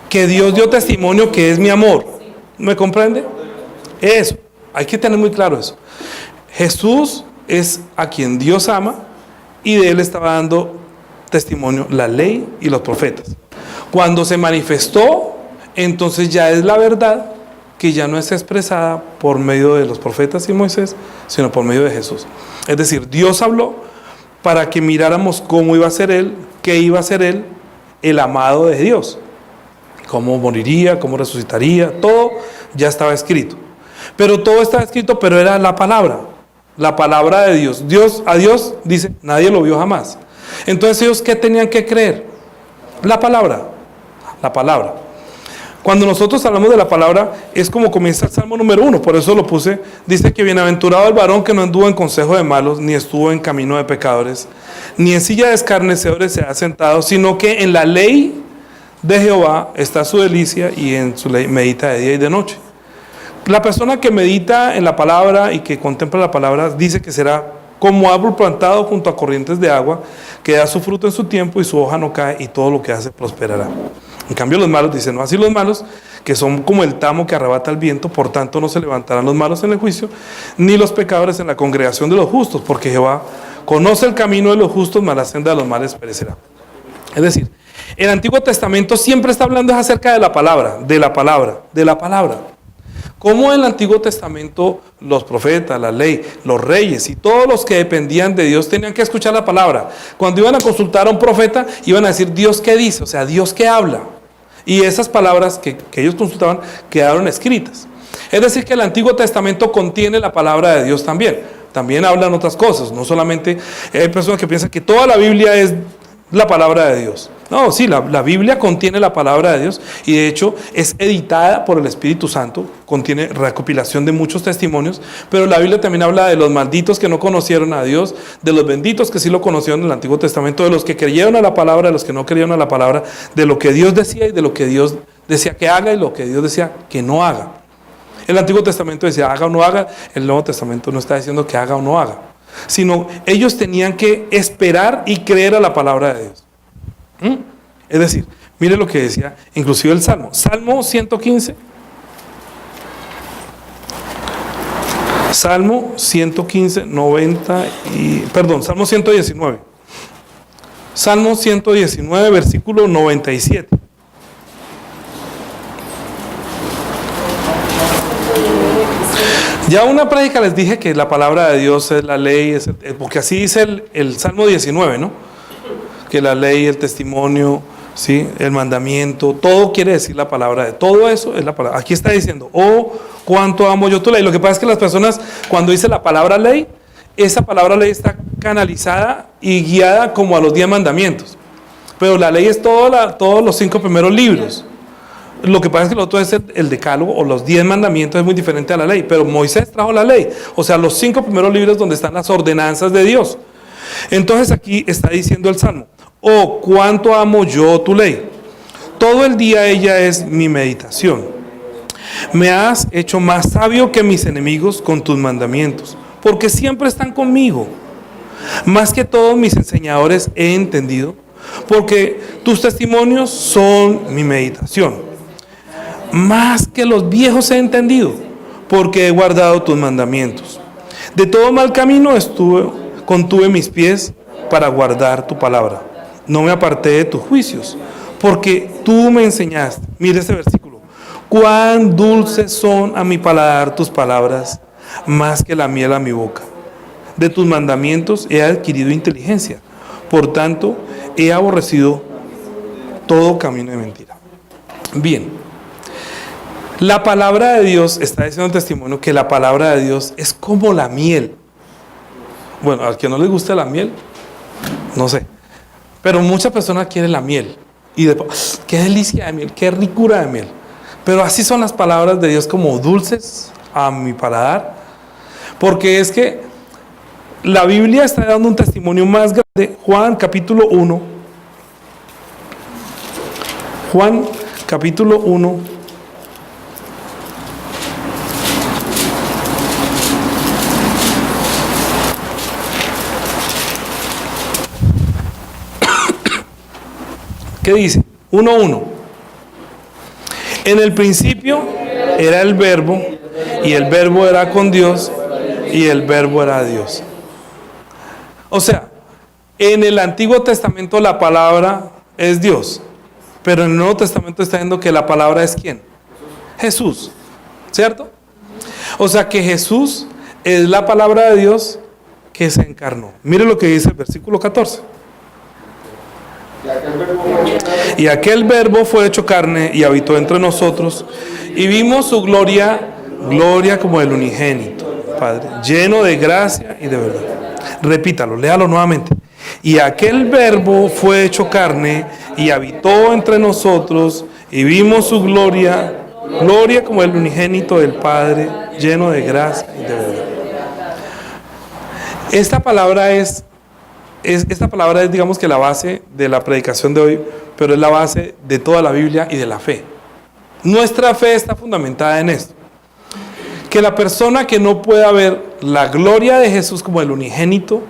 que Dios dio testimonio que es mi amor. ¿Me comprende? Eso, hay que tener muy claro eso. Jesús es a quien Dios ama y de Él estaba dando testimonio la ley y los profetas. Cuando se manifestó, entonces ya es la verdad que ya no es expresada por medio de los profetas y Moisés, sino por medio de Jesús. Es decir, Dios habló para que miráramos cómo iba a ser Él, qué iba a ser Él, el amado de Dios. Cómo moriría, cómo resucitaría, todo ya estaba escrito. Pero todo estaba escrito, pero era la palabra de Dios. A Dios, dice, nadie lo vio jamás. Entonces ellos, ¿qué tenían que creer? La palabra. Cuando nosotros hablamos de la palabra, es como comienza el Salmo número 1, por eso lo puse. Dice que bienaventurado el varón que no anduvo en consejo de malos, ni estuvo en camino de pecadores, ni en silla de escarnecedores se ha sentado, sino que en la ley de Jehová está su delicia y en su ley medita de día y de noche. La persona que medita en la palabra y que contempla la palabra dice que será como árbol plantado junto a corrientes de agua, que da su fruto en su tiempo y su hoja no cae y todo lo que hace prosperará. En cambio los malos, dicen, no así los malos, que son como el tamo que arrebata el viento, por tanto no se levantarán los malos en el juicio, ni los pecadores en la congregación de los justos, porque Jehová conoce el camino de los justos, mas la senda de los males perecerá. Es decir, el Antiguo Testamento siempre está hablando acerca de la palabra. Como en el Antiguo Testamento los profetas, la ley, los reyes y todos los que dependían de Dios tenían que escuchar la palabra. Cuando iban a consultar a un profeta, iban a decir, ¿Dios qué dice? O sea, ¿Dios qué habla? Y esas palabras que ellos consultaban quedaron escritas. Es decir, que el Antiguo Testamento contiene la palabra de Dios también. También hablan otras cosas, no solamente hay personas que piensan que toda la Biblia es la palabra de Dios. No, sí, la Biblia contiene la palabra de Dios y de hecho es editada por el Espíritu Santo, contiene recopilación de muchos testimonios, pero la Biblia también habla de los malditos que no conocieron a Dios, de los benditos que sí lo conocieron en el Antiguo Testamento, de los que creyeron a la palabra, de los que no creyeron a la palabra, de lo que Dios decía y de lo que Dios decía que haga y lo que Dios decía que no haga. El Antiguo Testamento decía haga o no haga, el Nuevo Testamento no está diciendo que haga o no haga, sino ellos tenían que esperar y creer a la palabra de Dios. Es decir, mire lo que decía inclusive el Salmo 115. Salmo 115, 90 y, perdón, Salmo 119. Salmo 119, versículo 97. Ya una prédica les dije que la palabra de Dios es la ley, porque así dice el Salmo 19, ¿no? Que la ley, el testimonio, ¿sí? El mandamiento, todo quiere decir la palabra de todo eso es la palabra. Aquí está diciendo, oh, cuánto amo yo tu ley. Lo que pasa es que las personas, cuando dice la palabra ley, esa palabra ley está canalizada y guiada como a los 10 mandamientos. Pero la ley es todos los 5 primeros libros. Lo que pasa es que lo otro es el decálogo o los 10 mandamientos, es muy diferente a la ley. Pero Moisés trajo la ley, o sea, los 5 primeros libros donde están las ordenanzas de Dios. Entonces aquí está diciendo el Salmo, oh, cuánto amo yo tu ley. Todo el día ella es mi meditación. Me has hecho más sabio que mis enemigos con tus mandamientos, porque siempre están conmigo. Más que todos mis enseñadores he entendido, porque tus testimonios son mi meditación. Más que los viejos he entendido, porque he guardado tus mandamientos. De todo mal camino contuve mis pies para guardar tu palabra. No me aparté de tus juicios, porque tú me enseñaste. Mire este versículo. Cuán dulces son a mi paladar tus palabras, más que la miel a mi boca. De tus mandamientos he adquirido inteligencia. Por tanto, he aborrecido todo camino de mentira. Bien, la palabra de Dios, está diciendo un testimonio que la palabra de Dios es como la miel. Bueno, al que no le gusta la miel, no sé. Pero muchas personas quieren la miel. Y después, qué delicia de miel, qué ricura de miel. Pero así son las palabras de Dios, como dulces a mi paladar. Porque es que la Biblia está dando un testimonio más grande. Juan capítulo 1. Juan capítulo 1. ¿Qué dice? 1:1. En el principio era el verbo, y el verbo era con Dios, y el verbo era Dios. O sea, en el Antiguo Testamento la palabra es Dios, pero en el Nuevo Testamento está diciendo que la palabra es ¿quién? Jesús, ¿cierto? O sea que Jesús es la palabra de Dios que se encarnó. Mire lo que dice el versículo 14. Y aquel verbo fue hecho carne y habitó entre nosotros, y vimos su gloria, gloria como el unigénito, Padre, lleno de gracia y de verdad. Repítalo, léalo nuevamente. Y aquel verbo fue hecho carne y habitó entre nosotros, y vimos su gloria, gloria como el unigénito del Padre, lleno de gracia y de verdad. Esta palabra es, digamos que la base de la predicación de hoy, pero es la base de toda la Biblia y de la fe. Nuestra fe está fundamentada en esto: que la persona que no pueda ver la gloria de Jesús como el unigénito,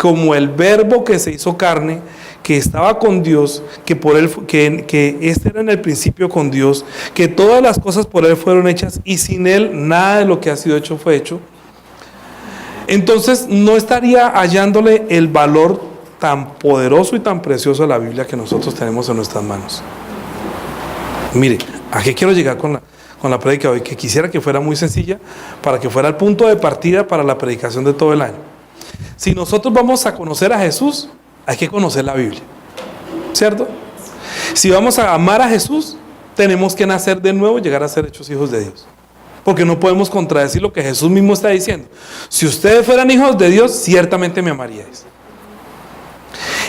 como el verbo que se hizo carne, que estaba con Dios, que por él, que este era en el principio con Dios, que todas las cosas por él fueron hechas y sin él nada de lo que ha sido hecho fue hecho, entonces no estaría hallándole el valor tan poderoso y tan precioso a la Biblia que nosotros tenemos en nuestras manos. Mire, ¿a qué quiero llegar con la predica de hoy? Que quisiera que fuera muy sencilla, para que fuera el punto de partida para la predicación de todo el año. Si nosotros vamos a conocer a Jesús, hay que conocer la Biblia, ¿cierto? Si vamos a amar a Jesús, tenemos que nacer de nuevo y llegar a ser hechos hijos de Dios. Porque no podemos contradecir lo que Jesús mismo está diciendo. Si ustedes fueran hijos de Dios, ciertamente me amaríais.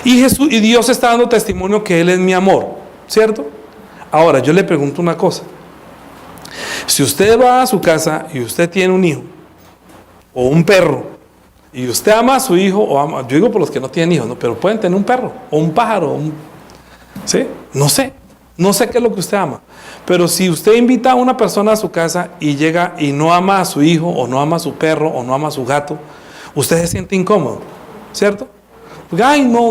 Y Dios está dando testimonio que Él es mi amor, ¿cierto? Ahora, yo le pregunto una cosa. Si usted va a su casa y usted tiene un hijo o un perro, y usted ama a su hijo, o ama, yo digo por los que no tienen hijos, ¿no? Pero pueden tener un perro o un pájaro, ¿sí? No sé qué es lo que usted ama. Pero si usted invita a una persona a su casa y llega y no ama a su hijo, o no ama a su perro, o no ama a su gato, usted se siente incómodo, ¿cierto? Porque, ay, no,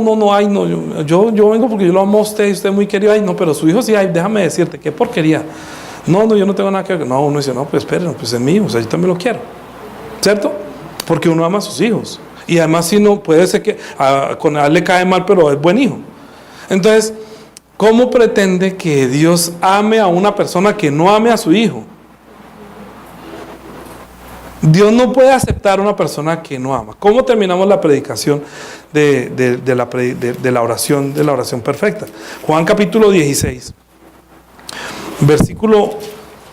yo vengo porque yo lo amo a usted y usted es muy querido. Ay, no, pero su hijo sí, ay, déjame decirte, qué porquería. No, yo no tengo nada que ver. No, uno dice, no, pues esperen, pues es mío, o sea, yo también lo quiero, ¿cierto? Porque uno ama a sus hijos. Y además, si no, puede ser que con él le cae mal, pero es buen hijo. Entonces, ¿cómo pretende que Dios ame a una persona que no ame a su hijo? Dios no puede aceptar a una persona que no ama. ¿Cómo terminamos la predicación de la oración perfecta? Juan capítulo 16, versículo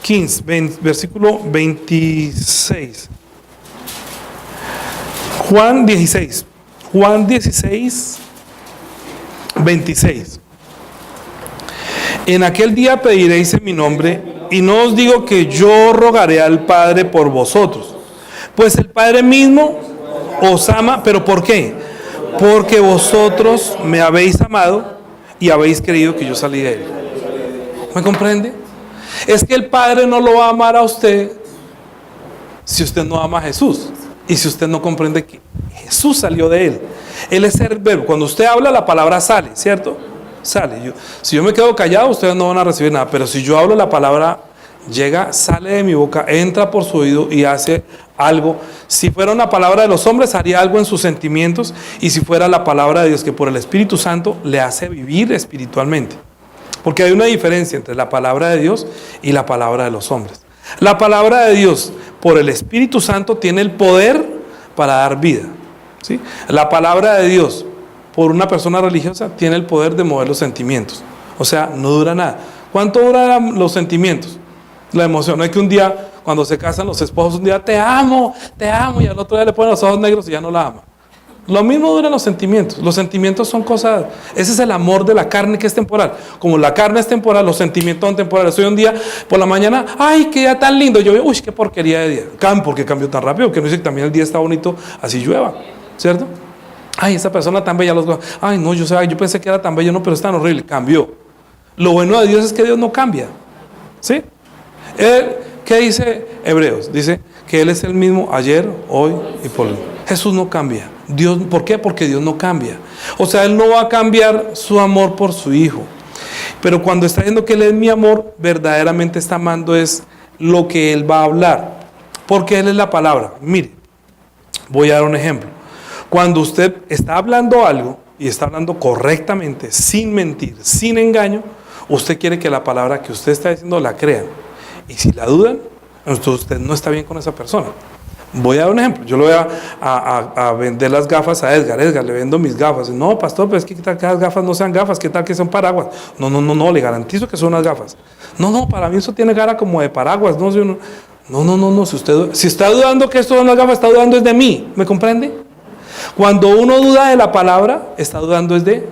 15, versículo 26. Juan 16, 26. En aquel día pediréis en mi nombre, y no os digo que yo rogaré al Padre por vosotros, pues el Padre mismo os ama. ¿Pero por qué? Porque vosotros me habéis amado y habéis creído que yo salí de él. ¿Me comprende? Es que el Padre no lo va a amar a usted si usted no ama a Jesús, y si usted no comprende que Jesús salió de él. Él es el verbo. Cuando usted habla, la palabra sale, ¿cierto? Sale. Si yo me quedo callado, ustedes no van a recibir nada. Pero si yo hablo, la palabra llega, sale de mi boca, entra por su oído y hace algo. Si fuera una palabra de los hombres, haría algo en sus sentimientos. Y si fuera la palabra de Dios, que por el Espíritu Santo le hace vivir espiritualmente. Porque hay una diferencia entre la palabra de Dios y la palabra de los hombres. La palabra de Dios, por el Espíritu Santo, tiene el poder para dar vida. ¿sí? La palabra de Dios por una persona religiosa tiene el poder de mover los sentimientos. O sea, no dura nada. ¿Cuánto duran los sentimientos? La emoción. No es que un día, cuando se casan los esposos, un día te amo, y al otro día le ponen los ojos negros y ya no la ama. Lo mismo duran los sentimientos. Los sentimientos son cosas, ese es el amor de la carne que es temporal. Como la carne es temporal, los sentimientos son temporales. Hoy un día, por la mañana, ay, qué día tan lindo. Yo veo, uy, qué porquería de día. ¿Por qué cambió tan rápido? Que no dice que también el día está bonito, así llueva, ¿cierto? Ay, esa persona tan bella. Ay, no, yo pensé que era tan bello, no, pero es tan horrible. Cambió. Lo bueno de Dios es que Dios no cambia, ¿sí? ¿Qué dice Hebreos? Dice que Él es el mismo ayer, hoy y por hoy. Jesús no cambia. Dios, ¿por qué? Porque Dios no cambia. O sea, Él no va a cambiar su amor por su Hijo. Pero cuando está diciendo que Él es mi amor, verdaderamente está amando es lo que Él va a hablar. Porque Él es la palabra. Mire, voy a dar un ejemplo. Cuando usted está hablando algo y está hablando correctamente, sin mentir, sin engaño, usted quiere que la palabra que usted está diciendo la crean. Y si la dudan, entonces usted no está bien con esa persona. Voy a dar un ejemplo. Yo le voy a vender las gafas a Edgar. Edgar, le vendo mis gafas. No, pastor, pero es que ¿qué tal que las gafas no sean gafas? ¿Qué tal que son paraguas? No, le garantizo que son unas gafas. No, para mí eso tiene cara como de paraguas. No, si está dudando que esto son unas gafas, está dudando es de mí. ¿Me comprende? Cuando uno duda de la palabra, está dudando es de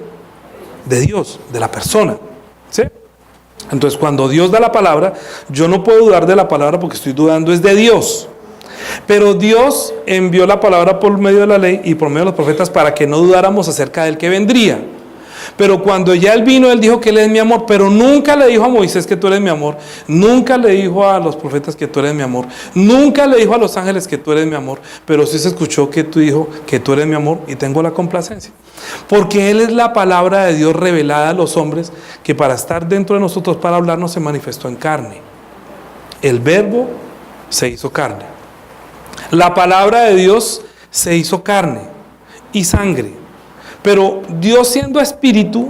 Dios, de la persona. ¿Sí? Entonces, cuando Dios da la palabra, yo no puedo dudar de la palabra porque estoy dudando es de Dios. Pero Dios envió la palabra por medio de la ley y por medio de los profetas para que no dudáramos acerca del que vendría. Pero cuando ya Él vino, Él dijo que Él es mi amor, pero nunca le dijo a Moisés que tú eres mi amor, nunca le dijo a los profetas que tú eres mi amor, nunca le dijo a los ángeles que tú eres mi amor, pero sí se escuchó que tú dijo que tú eres mi amor y tengo la complacencia. Porque Él es la palabra de Dios revelada a los hombres que para estar dentro de nosotros, para hablarnos, se manifestó en carne. El verbo se hizo carne. La palabra de Dios se hizo carne y sangre. Pero Dios siendo espíritu,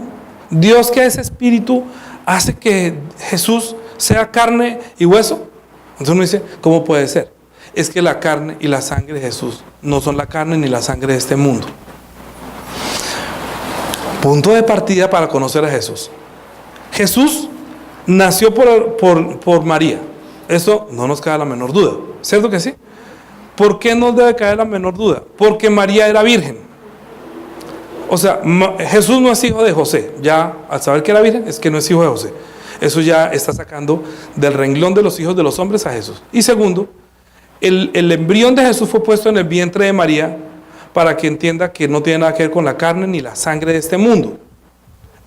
Dios que es espíritu, hace que Jesús sea carne y hueso. Entonces uno dice, ¿cómo puede ser? Es que la carne y la sangre de Jesús no son la carne ni la sangre de este mundo. Punto de partida para conocer a Jesús. Jesús nació por María. Eso no nos cabe la menor duda. ¿Cierto que sí? ¿Por qué nos debe caer la menor duda? Porque María era virgen. O sea, Jesús no es hijo de José. Ya al saber que era virgen, es que no es hijo de José. Eso ya está sacando del renglón de los hijos de los hombres a Jesús. Y segundo, el embrión de Jesús fue puesto en el vientre de María para que entienda que no tiene nada que ver con la carne ni la sangre de este mundo.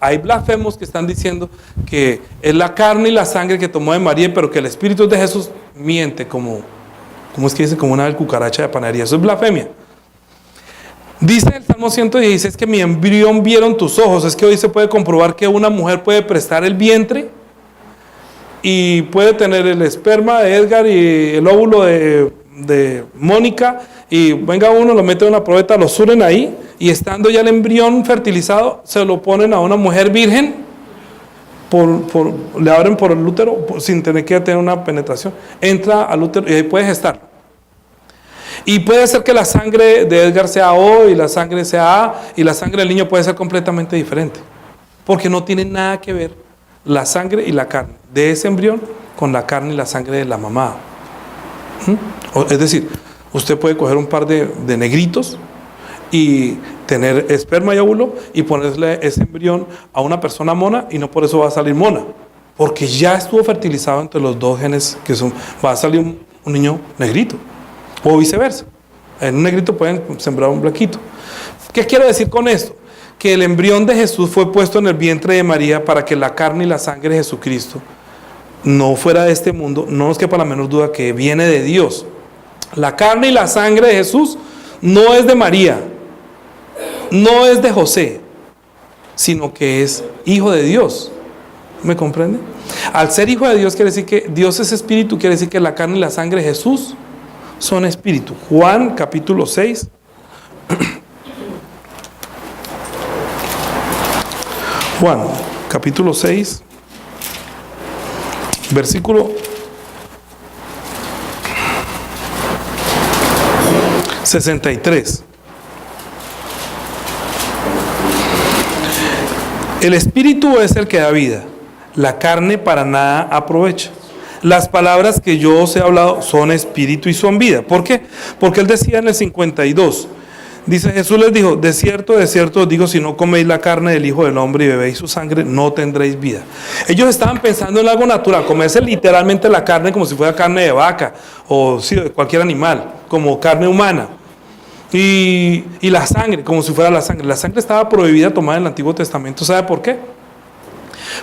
Hay blasfemos que están diciendo que es la carne y la sangre que tomó de María, pero que el espíritu de Jesús miente como es que dice? Como una cucaracha de panadería. Eso es blasfemia. Dice el Salmo 116 que mi embrión vieron tus ojos. Es que hoy se puede comprobar que una mujer puede prestar el vientre y puede tener el esperma de Edgar y el óvulo de Mónica, y venga uno, lo mete en una probeta, lo suren ahí, y estando ya el embrión fertilizado, se lo ponen a una mujer virgen, le abren por el útero sin tener que tener una penetración, entra al útero y ahí puede gestar. Y puede ser que la sangre de Edgar sea O y la sangre sea A, y la sangre del niño puede ser completamente diferente, porque no tiene nada que ver la sangre y la carne de ese embrión con la carne y la sangre de la mamá. Es decir, usted puede coger un par de negritos y tener esperma y óvulo y ponerle ese embrión a una persona mona, y no por eso va a salir mona, porque ya estuvo fertilizado entre los dos genes que va a salir un niño negrito, o viceversa. En un negrito pueden sembrar un blanquito. ¿Qué quiero decir con esto? Que el embrión de Jesús fue puesto en el vientre de María para que la carne y la sangre de Jesucristo no fuera de este mundo. No nos quepa la menor duda que viene de Dios. La carne y la sangre de Jesús no es de María, no es de José, sino que es hijo de Dios. ¿Me comprende? Al ser hijo de Dios quiere decir que Dios es espíritu, quiere decir que la carne y la sangre de Jesús son espíritu. Juan capítulo 6. Juan capítulo 6, versículo 63. El espíritu es el que da vida, la carne para nada aprovecha. Las palabras que yo os he hablado son espíritu y son vida. ¿Por qué? Porque él decía en el 52, dice, Jesús les dijo, de cierto os digo, si no coméis la carne del Hijo del Hombre y bebéis su sangre, no tendréis vida. Ellos estaban pensando en algo natural, comerse literalmente la carne como si fuera carne de vaca o sí, de cualquier animal, como carne humana. Y la sangre, como si fuera la sangre. La sangre estaba prohibida tomar en el Antiguo Testamento. ¿Sabe por qué?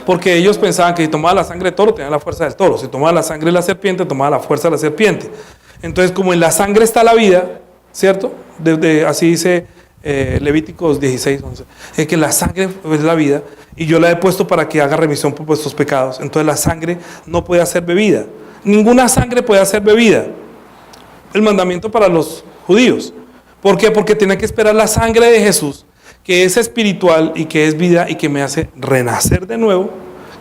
Porque ellos pensaban que si tomaba la sangre de toro, tenía la fuerza del toro. Si tomaba la sangre de la serpiente, tomaba la fuerza de la serpiente. Entonces, como en la sangre está la vida, ¿cierto? Así dice Levíticos 16:11. Es que la sangre es la vida y yo la he puesto para que haga remisión por vuestros pecados. Entonces la sangre no puede ser bebida. Ninguna sangre puede ser bebida. El mandamiento para los judíos. ¿Por qué? Porque tiene que esperar la sangre de Jesús, que es espiritual y que es vida y que me hace renacer de nuevo,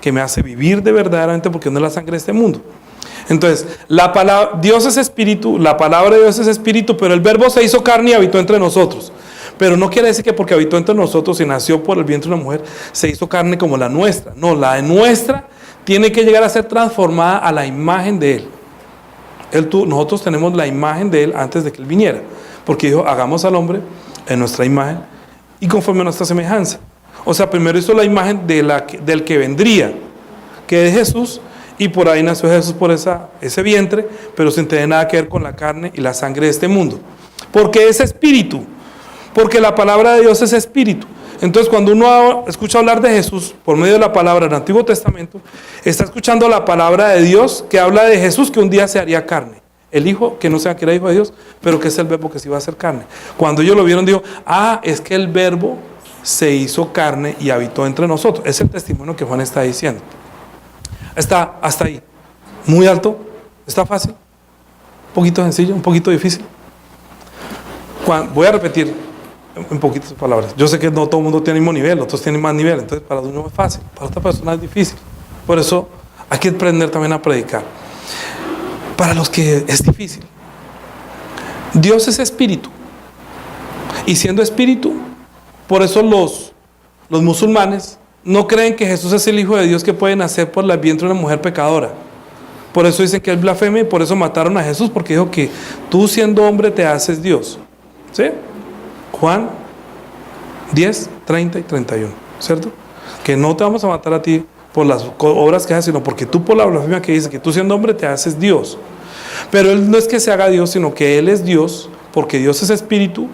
que me hace vivir de verdaderamente, porque no es la sangre de este mundo. Entonces, la palabra, Dios es espíritu, la palabra de Dios es espíritu, pero el verbo se hizo carne y habitó entre nosotros. Pero no quiere decir que porque habitó entre nosotros y nació por el vientre de una mujer, se hizo carne como la nuestra. No, la nuestra tiene que llegar a ser transformada a la imagen de Él. Nosotros tenemos la imagen de Él antes de que Él viniera. Porque dijo, hagamos al hombre en nuestra imagen y conforme a nuestra semejanza. O sea, primero hizo la imagen del que vendría, que es Jesús, y por ahí nació Jesús por ese vientre, pero sin tener nada que ver con la carne y la sangre de este mundo. Porque es espíritu, porque la palabra de Dios es espíritu. Entonces, cuando uno escucha hablar de Jesús por medio de la palabra del Antiguo Testamento, está escuchando la palabra de Dios que habla de Jesús que un día se haría carne. El Hijo, que no sea que era Hijo de Dios, pero que es el Verbo que se iba a hacer carne. Cuando ellos lo vieron, dijo, es que el Verbo se hizo carne y habitó entre nosotros. Es el testimonio que Juan está diciendo. Está hasta ahí. Muy alto, está fácil, un poquito sencillo, un poquito difícil. Voy a repetir en poquitas palabras. Yo sé que no todo el mundo tiene el mismo nivel, otros tienen más nivel, entonces para uno es fácil, para otra persona es difícil. Por eso hay que aprender también a predicar. Para los que es difícil. Dios es espíritu. Y siendo espíritu, por eso los musulmanes no creen que Jesús es el Hijo de Dios que puede nacer por el vientre de una mujer pecadora. Por eso dicen que es blasfemia y por eso mataron a Jesús, porque dijo que tú siendo hombre te haces Dios. ¿Sí? Juan 10, 30 y 31. ¿Cierto? Que no te vamos a matar a ti por las obras que haces, sino porque tú por la blasfemia que dice que tú siendo hombre te haces Dios. Pero Él no es que se haga Dios, sino que Él es Dios, porque Dios es espíritu,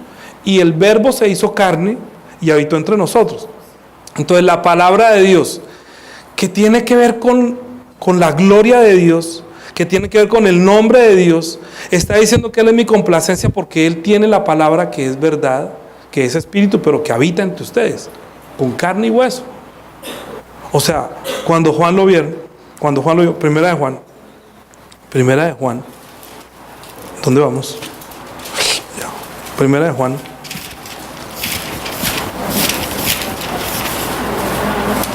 y el Verbo se hizo carne y habitó entre nosotros. Entonces la palabra de Dios, que tiene que ver con la gloria de Dios, que tiene que ver con el nombre de Dios, está diciendo que Él es mi complacencia porque Él tiene la palabra que es verdad, que es espíritu, pero que habita entre ustedes, con carne y hueso. O sea, cuando Juan lo vio, Primera de Juan, ¿dónde vamos? Primera de Juan,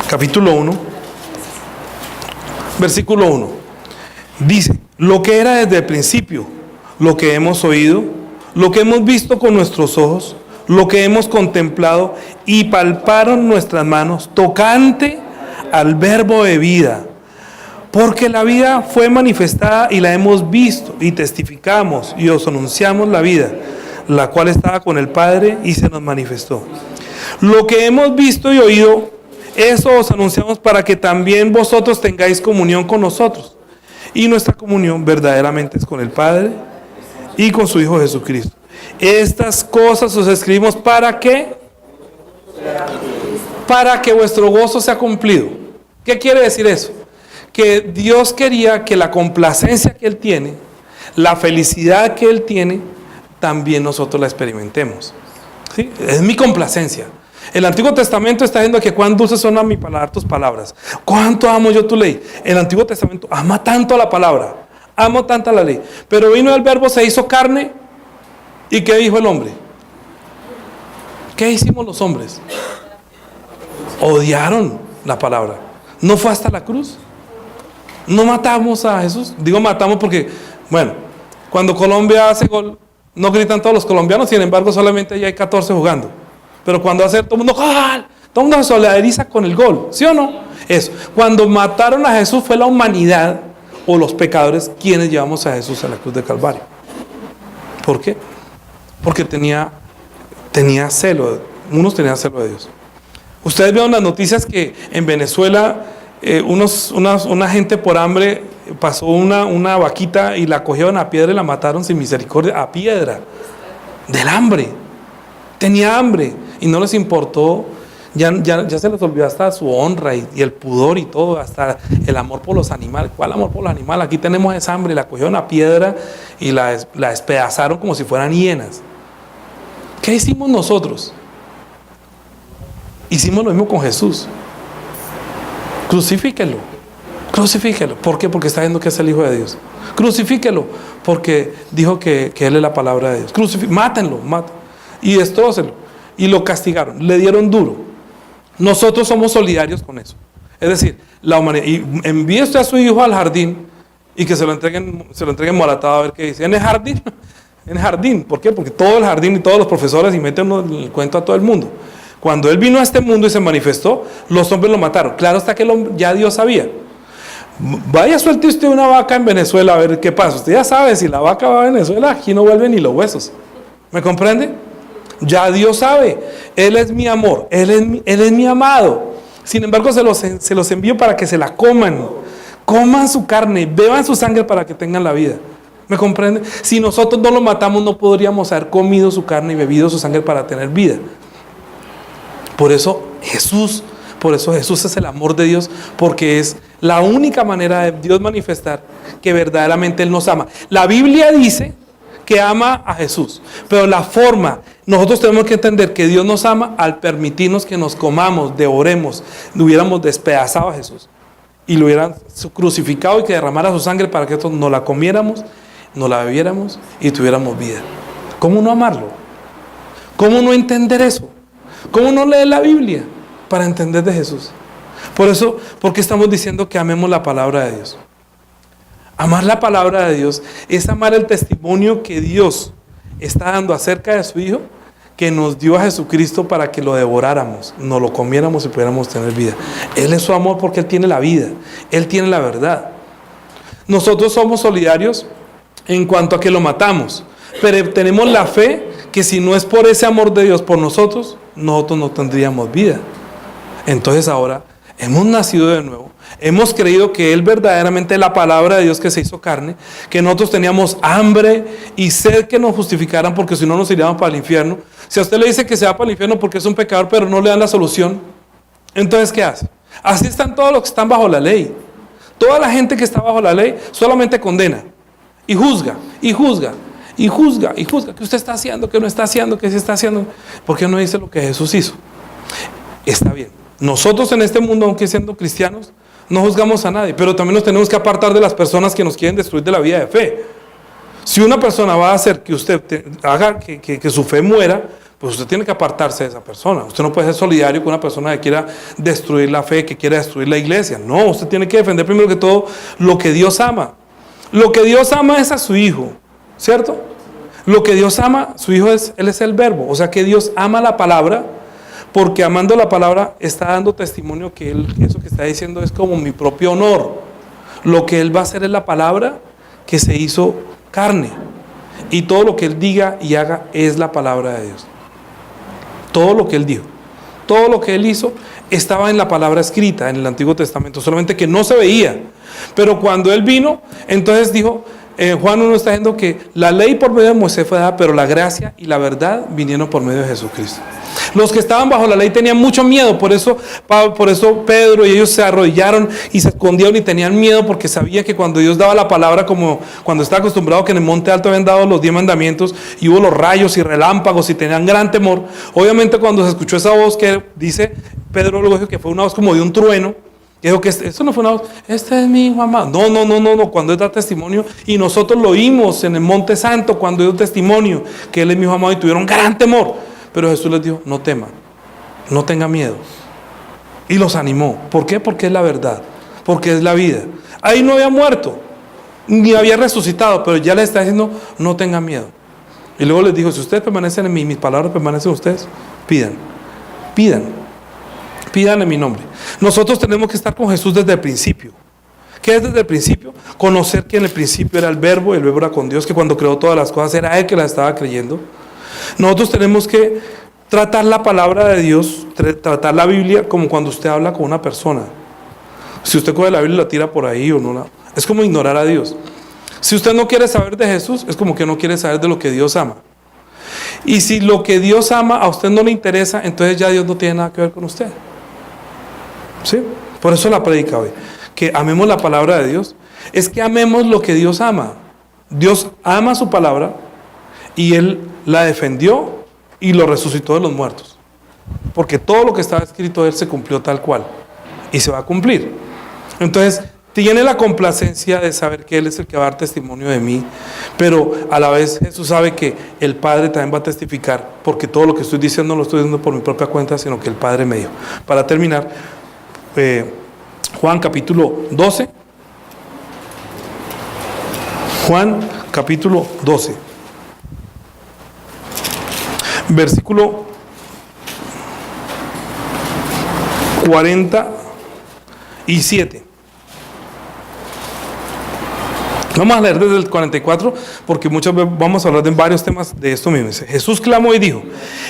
capítulo 1, versículo 1, dice, lo que era desde el principio, lo que hemos oído, lo que hemos visto con nuestros ojos, lo que hemos contemplado y palparon nuestras manos, tocante al Verbo de vida. Porque la vida fue manifestada y la hemos visto y testificamos y os anunciamos la vida, la cual estaba con el Padre y se nos manifestó. Lo que hemos visto y oído, eso os anunciamos para que también vosotros tengáis comunión con nosotros. Y nuestra comunión verdaderamente es con el Padre y con su Hijo Jesucristo. Estas cosas os escribimos ¿para qué? Para que vuestro gozo sea cumplido. ¿Qué quiere decir eso? Que Dios quería que la complacencia que Él tiene, la felicidad que Él tiene, también nosotros la experimentemos. ¿Sí? Es mi complacencia. El Antiguo Testamento está diciendo que cuán dulces son a mi paladar tus palabras. Cuánto amo yo tu ley. El Antiguo Testamento ama tanto la palabra, amo tanto la ley. Pero vino el Verbo, se hizo carne. ¿Y qué dijo el hombre? ¿Qué hicimos los hombres? Odiaron la palabra. ¿No fue hasta la cruz? ¿No matamos a Jesús? Digo matamos porque, bueno, cuando Colombia hace gol, no gritan todos los colombianos, sin embargo solamente ya hay 14 jugando. Pero cuando hace todo el mundo, ¡gol! Todo el mundo se solidariza con el gol, ¿sí o no? Eso. Cuando mataron a Jesús fue la humanidad o los pecadores quienes llevamos a Jesús a la cruz de Calvario. ¿Por qué? Porque tenía celo, unos tenían celo de Dios. Ustedes vieron las noticias que en Venezuela una gente por hambre pasó una vaquita y la cogieron a piedra y la mataron sin misericordia, a piedra, del hambre. Tenía hambre y no les importó, ya se les olvidó hasta su honra y el pudor y todo, hasta el amor por los animales. ¿Cuál amor por los animales? Aquí tenemos esa hambre, la cogieron a piedra y la despedazaron como si fueran hienas. ¿Qué hicimos nosotros? Hicimos lo mismo con Jesús. Crucifíquelo. ¿Por qué? Porque está viendo que es el Hijo de Dios. Crucifíquelo, porque dijo que Él es la palabra de Dios. Mátenlo. Y destrócenlo. Y lo castigaron, le dieron duro. Nosotros somos solidarios con eso. Es decir, la humanidad. Y envíe usted a su hijo al jardín y que se lo entreguen moratado a ver qué dice. ¿En el jardín? En el jardín. ¿Por qué? Porque todo el jardín y todos los profesores y meten el cuento a todo el mundo. Cuando Él vino a este mundo y se manifestó, los hombres lo mataron. Claro está que ya Dios sabía. Vaya, suelte usted una vaca en Venezuela a ver qué pasa. Usted ya sabe, si la vaca va a Venezuela, aquí no vuelven ni los huesos. ¿Me comprende? Ya Dios sabe. Él es mi amor, Él es mi amado. Sin embargo, se los envío para que se la coman. Coman su carne, beban su sangre para que tengan la vida. ¿Me comprende? Si nosotros no lo matamos, no podríamos haber comido su carne y bebido su sangre para tener vida. Por eso Jesús es el amor de Dios, porque es la única manera de Dios manifestar que verdaderamente Él nos ama. La Biblia dice que ama a Jesús, pero la forma, nosotros tenemos que entender que Dios nos ama al permitirnos que nos comamos, devoremos, hubiéramos despedazado a Jesús y lo hubieran crucificado y que derramara su sangre para que nosotros nos la comiéramos, nos la bebiéramos y tuviéramos vida. ¿Cómo no amarlo? ¿Cómo no entender eso? ¿Cómo no leer la Biblia para entender de Jesús? Por eso, porque estamos diciendo que amemos la palabra de Dios. Amar la palabra de Dios es amar el testimonio que Dios está dando acerca de su Hijo, que nos dio a Jesucristo para que lo devoráramos, nos lo comiéramos y pudiéramos tener vida. Él es su amor porque Él tiene la vida, Él tiene la verdad. Nosotros somos solidarios en cuanto a que lo matamos, pero tenemos la fe que si no es por ese amor de Dios por nosotros no tendríamos vida. Entonces ahora hemos nacido de nuevo, hemos creído que Él verdaderamente es la palabra de Dios que se hizo carne, que nosotros teníamos hambre y sed que nos justificaran, porque si no nos iríamos para el infierno. Si a usted le dice que se va para el infierno porque es un pecador, pero no le dan la solución, entonces ¿qué hace? Así están todos los que están bajo la ley. Toda la gente que está bajo la ley solamente condena y juzga, y juzga, y juzga, y juzga. ¿Qué usted está haciendo? ¿Qué no está haciendo? ¿Qué se está haciendo? ¿Por qué no dice lo que Jesús hizo? Está bien. Nosotros en este mundo, aunque siendo cristianos, no juzgamos a nadie, pero también nos tenemos que apartar de las personas que nos quieren destruir de la vida de fe. Si una persona va a hacer que usted haga que su fe muera, pues usted tiene que apartarse de esa persona. Usted no puede ser solidario con una persona que quiera destruir la fe, que quiera destruir la iglesia. No, usted tiene que defender primero que todo lo que Dios ama. Lo que Dios ama es a su Hijo, ¿cierto? Lo que Dios ama, su Hijo Él es el verbo. O sea que Dios ama la palabra, porque amando la palabra está dando testimonio que eso que está diciendo es como mi propio honor. Lo que Él va a hacer es la palabra que se hizo carne. Y todo lo que Él diga y haga es la palabra de Dios. Todo lo que Él dijo, todo lo que Él hizo estaba en la palabra escrita en el Antiguo Testamento, solamente que no se veía. Pero cuando Él vino, entonces dijo, Juan 1 está diciendo que la ley por medio de Moisés fue dada, pero la gracia y la verdad vinieron por medio de Jesucristo. Los que estaban bajo la ley tenían mucho miedo, por eso Pedro y ellos se arrodillaron y se escondieron y tenían miedo, porque sabían que cuando Dios daba la palabra, como cuando estaba acostumbrado que en el monte alto habían dado los 10 mandamientos y hubo los rayos y relámpagos y tenían gran temor. Obviamente cuando se escuchó esa voz que dice, Pedro luego dijo que fue una voz como de un trueno, dijo que eso no fue una voz, este es mi Hijo amado. No, cuando Él da testimonio, y nosotros lo oímos en el Monte Santo cuando dio testimonio que Él es mi Hijo amado, y tuvieron gran temor. Pero Jesús les dijo, no teman, no tengan miedo. Y los animó. ¿Por qué? Porque es la verdad, porque es la vida. Ahí no había muerto, ni había resucitado, pero ya les está diciendo, no tengan miedo. Y luego les dijo, si ustedes permanecen en mí, mis palabras permanecen en ustedes, pidan. Pidan en mi nombre. Nosotros tenemos que estar con Jesús desde el principio. ¿Qué es desde el principio? Conocer que en el principio era el verbo, y el verbo era con Dios, que cuando creó todas las cosas era Él que las estaba creyendo. Nosotros tenemos que tratar la palabra de Dios, tratar la Biblia como cuando usted habla con una persona. Si usted coge la Biblia y la tira por ahí o no, es como ignorar a Dios. Si usted no quiere saber de Jesús, es como que no quiere saber de lo que Dios ama. Y si lo que Dios ama a usted no le interesa, entonces ya Dios no tiene nada que ver con usted. ¿Sí? Por eso la predica hoy. Que amemos la palabra de Dios. Es que amemos lo que Dios ama. Dios ama su palabra y Él la defendió y lo resucitó de los muertos. Porque todo lo que estaba escrito de Él se cumplió tal cual. Y se va a cumplir. Entonces, tiene la complacencia de saber que Él es el que va a dar testimonio de mí, pero a la vez Jesús sabe que el Padre también va a testificar, porque todo lo que estoy diciendo no lo estoy diciendo por mi propia cuenta, sino que el Padre me dio. Para terminar, Juan capítulo 12. Juan capítulo 12. Versículo 47. Vamos a leer desde el 44, porque muchas veces vamos a hablar de varios temas de esto mismo. Dice, Jesús clamó y dijo,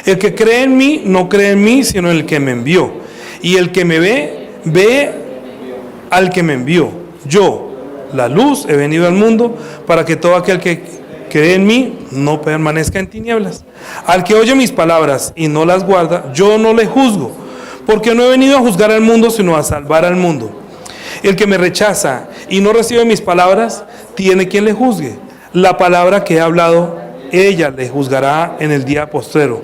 el que cree en mí, no cree en mí, sino en el que me envió. Y el que me ve, ve al que me envió. Yo, la luz, he venido al mundo para que todo aquel que cree en mí no permanezca en tinieblas. Al que oye mis palabras y no las guarda, yo no le juzgo, porque no he venido a juzgar al mundo, sino a salvar al mundo. El que me rechaza y no recibe mis palabras, tiene quien le juzgue. La palabra que he hablado, ella le juzgará en el día postrero.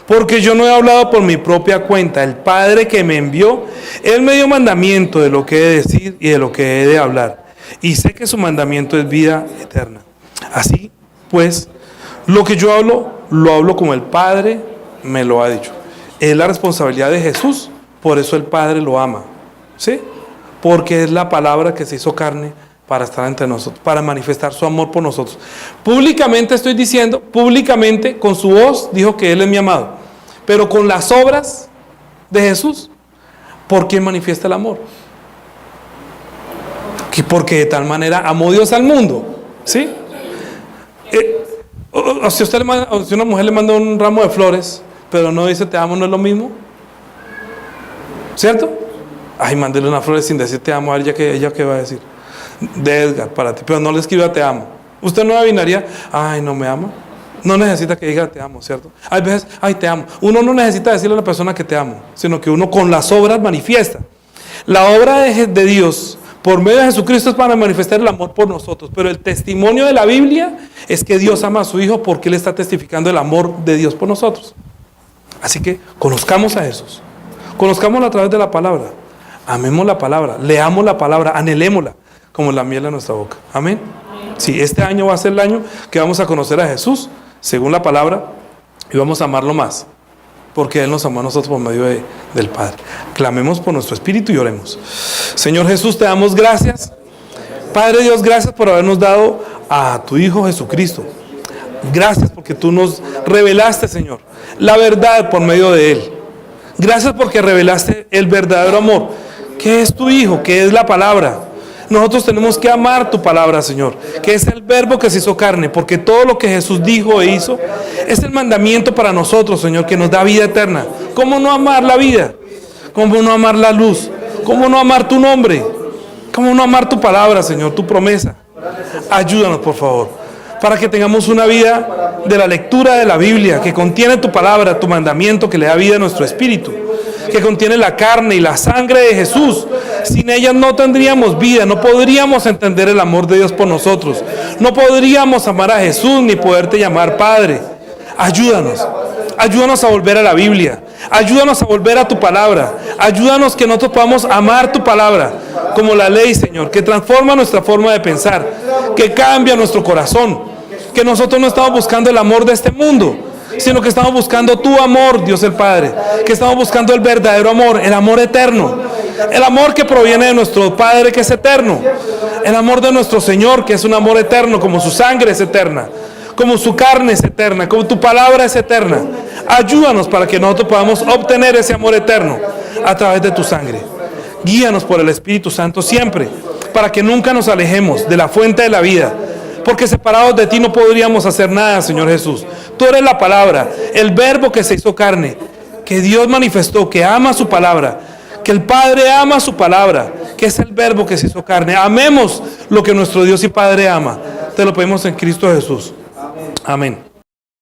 Porque yo no he hablado por mi propia cuenta. El Padre que me envió, Él me dio mandamiento de lo que he de decir y de lo que he de hablar. Y sé que su mandamiento es vida eterna. Así pues, lo que yo hablo, lo hablo como el Padre me lo ha dicho. Es la responsabilidad de Jesús, por eso el Padre lo ama. ¿Sí? Porque es la palabra que se hizo carne para estar entre nosotros, para manifestar su amor por nosotros. Públicamente estoy diciendo, públicamente con su voz dijo que Él es mi amado, pero con las obras de Jesús, ¿por quién manifiesta el amor? Porque de tal manera amó Dios al mundo, ¿sí? Si una mujer le manda un ramo de flores, pero no dice te amo, ¿no es lo mismo? ¿Cierto? Ay, mándele una flor sin decir te amo a ella, ¿qué va a decir? De Edgar, para ti, pero no le escriba te amo. Usted no adivinaría, ay, no me ama. No necesita que diga te amo, ¿cierto? Hay veces, ay, te amo. Uno no necesita decirle a la persona que te amo, sino que uno con las obras manifiesta. La obra de Dios por medio de Jesucristo es para manifestar el amor por nosotros, pero el testimonio de la Biblia es que Dios ama a su Hijo porque Él está testificando el amor de Dios por nosotros. Así que conozcamos a Jesús, conozcámoslo a través de la palabra. Amemos la palabra, leamos la palabra, anhelémosla como la miel en nuestra boca. Amén. Sí, este año va a ser el año que vamos a conocer a Jesús según la palabra y vamos a amarlo más, porque Él nos amó a nosotros por medio del Padre. Clamemos por nuestro espíritu y oremos. Señor Jesús, te damos gracias. Padre Dios, gracias por habernos dado a tu Hijo Jesucristo. Gracias porque tú nos revelaste, Señor, la verdad por medio de Él. Gracias porque revelaste el verdadero amor, que es tu Hijo, que es la palabra. Nosotros tenemos que amar tu palabra, Señor, que es el verbo que se hizo carne, porque todo lo que Jesús dijo e hizo es el mandamiento para nosotros, Señor, que nos da vida eterna. ¿Cómo no amar la vida? ¿Cómo no amar la luz? ¿Cómo no amar tu nombre? ¿Cómo no amar tu palabra, Señor, tu promesa? Ayúdanos, por favor, para que tengamos una vida de la lectura de la Biblia, que contiene tu palabra, tu mandamiento, que le da vida a nuestro espíritu, que contiene la carne y la sangre de Jesús. Sin ellas no tendríamos vida, no podríamos entender el amor de Dios por nosotros, no podríamos amar a Jesús ni poderte llamar Padre. Ayúdanos, ayúdanos a volver a la Biblia, ayúdanos a volver a tu palabra, ayúdanos que nosotros podamos amar tu palabra como la ley, Señor, que transforma nuestra forma de pensar, que cambia nuestro corazón, que nosotros no estamos buscando el amor de este mundo, sino que estamos buscando tu amor, Dios el Padre, que estamos buscando el verdadero amor, el amor eterno, el amor que proviene de nuestro Padre que es eterno, el amor de nuestro Señor que es un amor eterno, como su sangre es eterna, como su carne es eterna, como tu palabra es eterna. Ayúdanos para que nosotros podamos obtener ese amor eterno. a través de tu sangre. Guíanos por el Espíritu Santo siempre, para que nunca nos alejemos de la fuente de la vida, porque separados de ti no podríamos hacer nada, Señor Jesús. Tú eres la palabra, el verbo que se hizo carne, que Dios manifestó, que ama su palabra, que el Padre ama su palabra, que es el verbo que se hizo carne. Amemos lo que nuestro Dios y Padre ama. Te lo pedimos en Cristo Jesús. Amén.